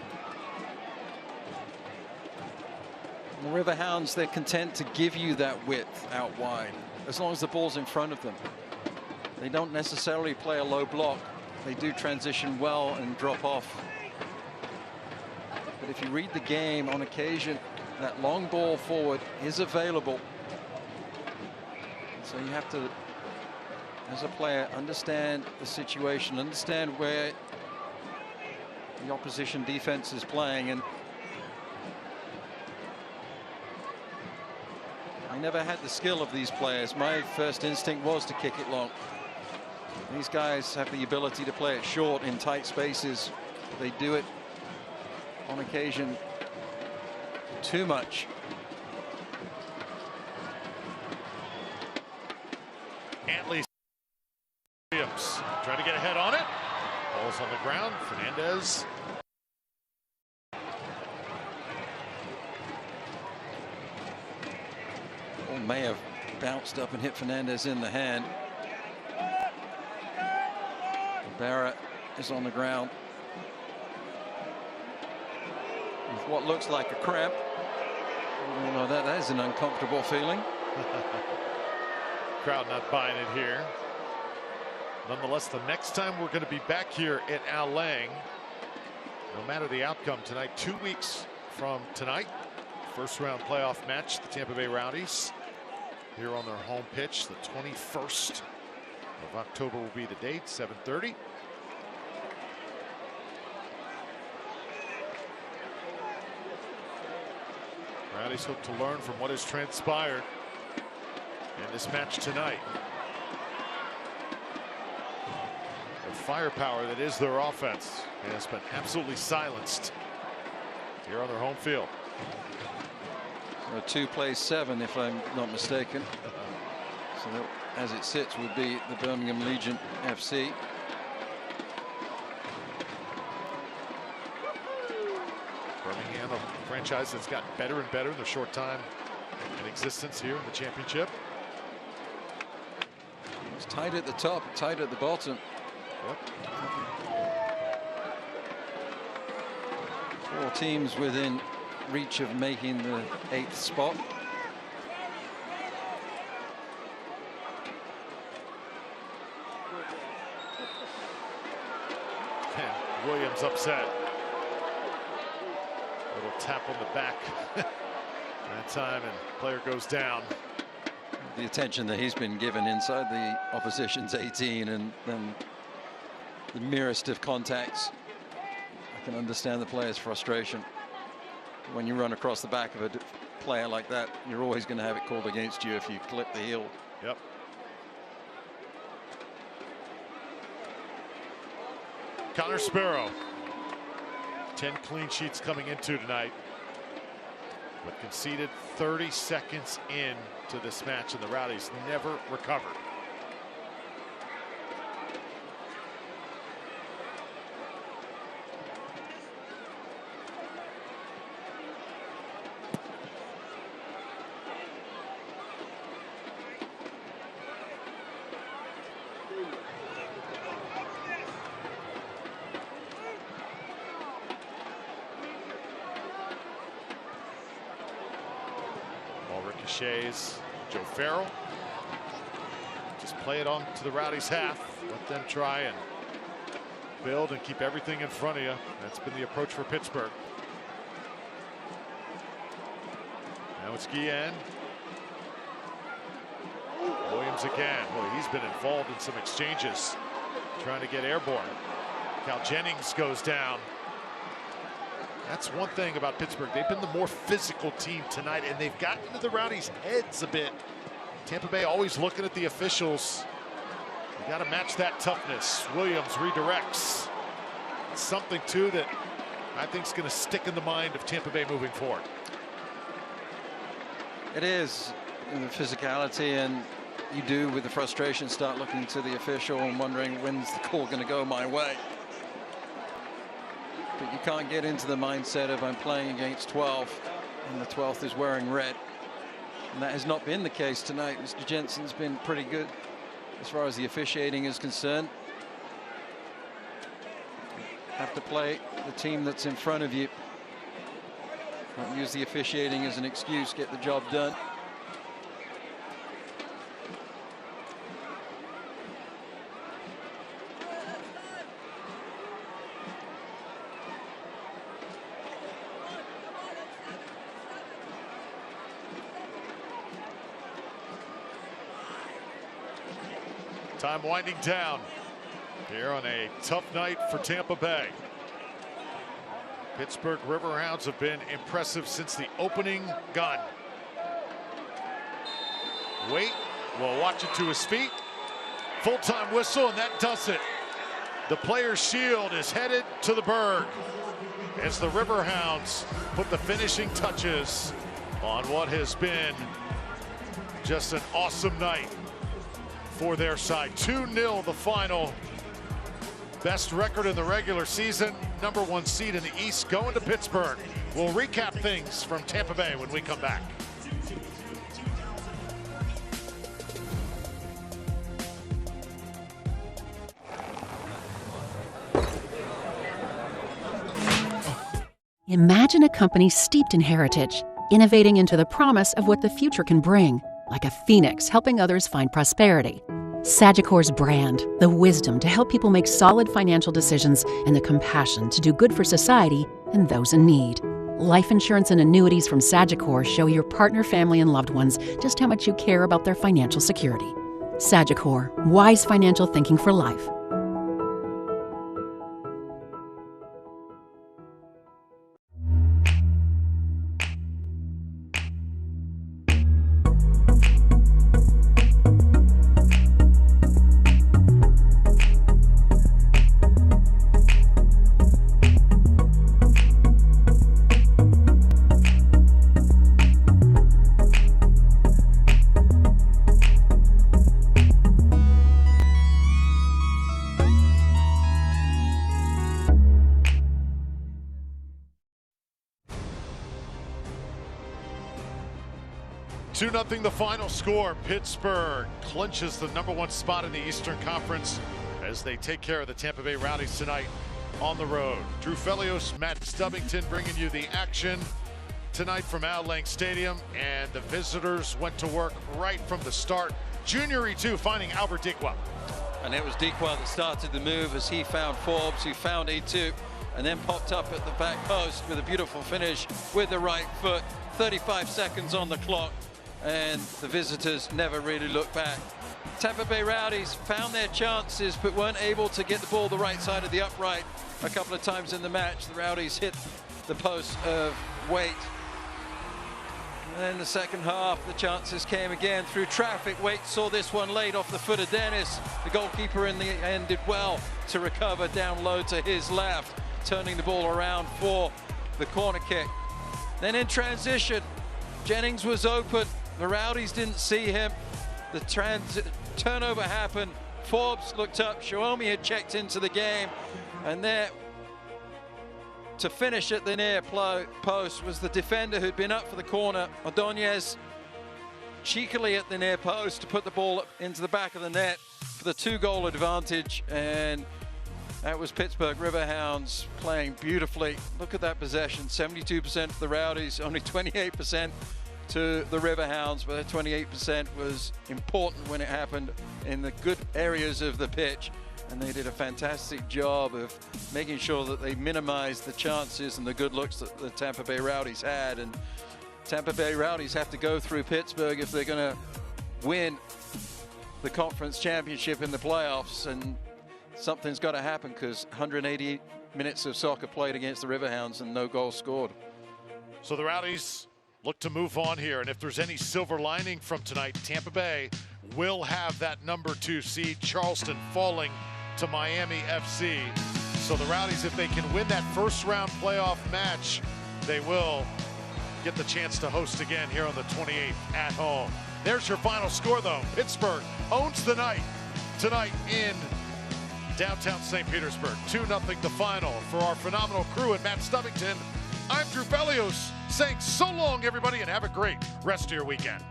The Riverhounds, they're content to give you that width out wide as long as the ball's in front of them. They don't necessarily play a low block. They do transition well and drop off. But if you read the game, on occasion that long ball forward is available. So you have to, as a player, understand the situation, understand where the opposition defense is playing. And I never had the skill of these players. My first instinct was to kick it long. These guys have the ability to play it short in tight spaces. They do it on occasion too much. Antley Williams trying to get ahead on it. Ball's on the ground. Fernandez. Ball may have bounced up and hit Fernandez in the hand. Barrett is on the ground with what looks like a cramp. Oh, that is an uncomfortable feeling. Crowd not buying it here. Nonetheless, the next time we're going to be back here at Al Lang, no matter the outcome tonight, 2 weeks from tonight, first round playoff match, the Tampa Bay Rowdies here on their home pitch. The 21st of October will be the date, 7:30. Rowdies hope to learn from what has transpired in this match tonight. The firepower that is their offense has been absolutely silenced here on their home field. A 2 plays 7, if I'm not mistaken. So that, as it sits, would be the Birmingham Legion FC. Birmingham, a franchise that's gotten better and better in the short time in existence here in the championship. It's tight at the top, tight at the bottom. Yep. 4 teams within reach of making the 8th spot. And Williams upset. Little tap on the back that time, and player goes down. The attention that he's been given inside the opposition's 18, and then the merest of contacts. I can understand the player's frustration. when you run across the back of a player like that, you're always going to have it called against you if you clip the heel. Yep. Connor Sparrow, 10 clean sheets coming into tonight, but conceded 30 seconds into this match, and the Rowdies never recovered. Ricochets, Joe Farrell. Just play it on to the Rowdies' half. Let them try and build and keep everything in front of you. That's been the approach for Pittsburgh. Now it's Guillen. Williams again. Boy, he's been involved in some exchanges, trying to get airborne. Cal Jennings goes down. That's one thing about Pittsburgh. They've been the more physical team tonight, and they've gotten into the Rowdies' heads a bit. Tampa Bay always looking at the officials. You got to match that toughness. Williams redirects. It's something, too, that I think is going to stick in the mind of Tampa Bay moving forward. It is in the physicality, and you do, with the frustration, start looking to the official and wondering, when's the call going to go my way? But you can't get into the mindset of I'm playing against 12 and the 12th is wearing red. And that has not been the case tonight. Mr. Jensen's been pretty good as far as the officiating is concerned. Have to play the team that's in front of you. Don't use the officiating as an excuse. Get the job done. Time winding down here on a tough night for Tampa Bay. Pittsburgh Riverhounds have been impressive since the opening gun. Wait, we'll watch it to his feet. Full-time whistle, and that does it. The player's shield is headed to the Berg as the Riverhounds put the finishing touches on what has been just an awesome night for their side. 2-0 the final. Best record in the regular season. #1 seed in the East going to Pittsburgh. We'll recap things from Tampa Bay when we come back. Imagine a company steeped in heritage, innovating into the promise of what the future can bring, like a phoenix helping others find prosperity. Sagicor's brand, the wisdom to help people make solid financial decisions and the compassion to do good for society and those in need. Life insurance and annuities from Sagicor show your partner, family, and loved ones just how much you care about their financial security. Sagicor, wise financial thinking for life. Two 2-0 the final score. Pittsburgh clinches the #1 spot in the Eastern Conference as they take care of the Tampa Bay Rowdies tonight on the road. Drew Felios, Matt Stubbington bringing you the action tonight from Al Lang Stadium, and the visitors went to work right from the start. Junior E2 finding Albert Dikwa. And it was Dikwa that started the move as he found Forbes, who found E2, and then popped up at the back post with a beautiful finish with the right foot. 35 seconds on the clock, and the visitors never really looked back. Tampa Bay Rowdies found their chances but weren't able to get the ball the right side of the upright a couple of times in the match. The Rowdies hit the post of Waite. And then the second half, the chances came again through traffic. Waite saw this one late off the foot of Dennis. The goalkeeper in the end did well to recover down low to his left, turning the ball around for the corner kick. Then in transition, Jennings was open. The Rowdies didn't see him. The turnover happened. Forbes looked up. Xiaomi had checked into the game. And there, to finish at the near post, was the defender who'd been up for the corner, Ordonez, cheekily at the near post to put the ball into the back of the net for the 2-goal advantage. And that was Pittsburgh Riverhounds playing beautifully. Look at that possession, 72% for the Rowdies, only 28% to the Riverhounds, but that 28% was important when it happened in the good areas of the pitch. And they did a fantastic job of making sure that they minimized the chances and the good looks that the Tampa Bay Rowdies had. And Tampa Bay Rowdies have to go through Pittsburgh if they're going to win the conference championship in the playoffs. And something's got to happen, because 180 minutes of soccer played against the Riverhounds and no goal scored. So the Rowdies look to move on here. And if there's any silver lining from tonight, Tampa Bay will have that #2 seed, Charleston falling to Miami FC. So the Rowdies, if they can win that first round playoff match, they will get the chance to host again here on the 28th at home. There's your final score, though. Pittsburgh owns the night tonight in downtown St. Petersburg. 2-0 the final. For our phenomenal crew and Matt Stubbington, I'm Drew Bellios saying so long, everybody, and have a great rest of your weekend.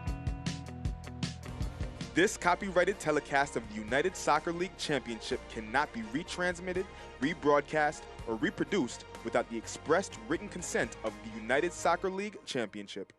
This copyrighted telecast of the United Soccer League Championship cannot be retransmitted, rebroadcast, or reproduced without the expressed written consent of the United Soccer League Championship.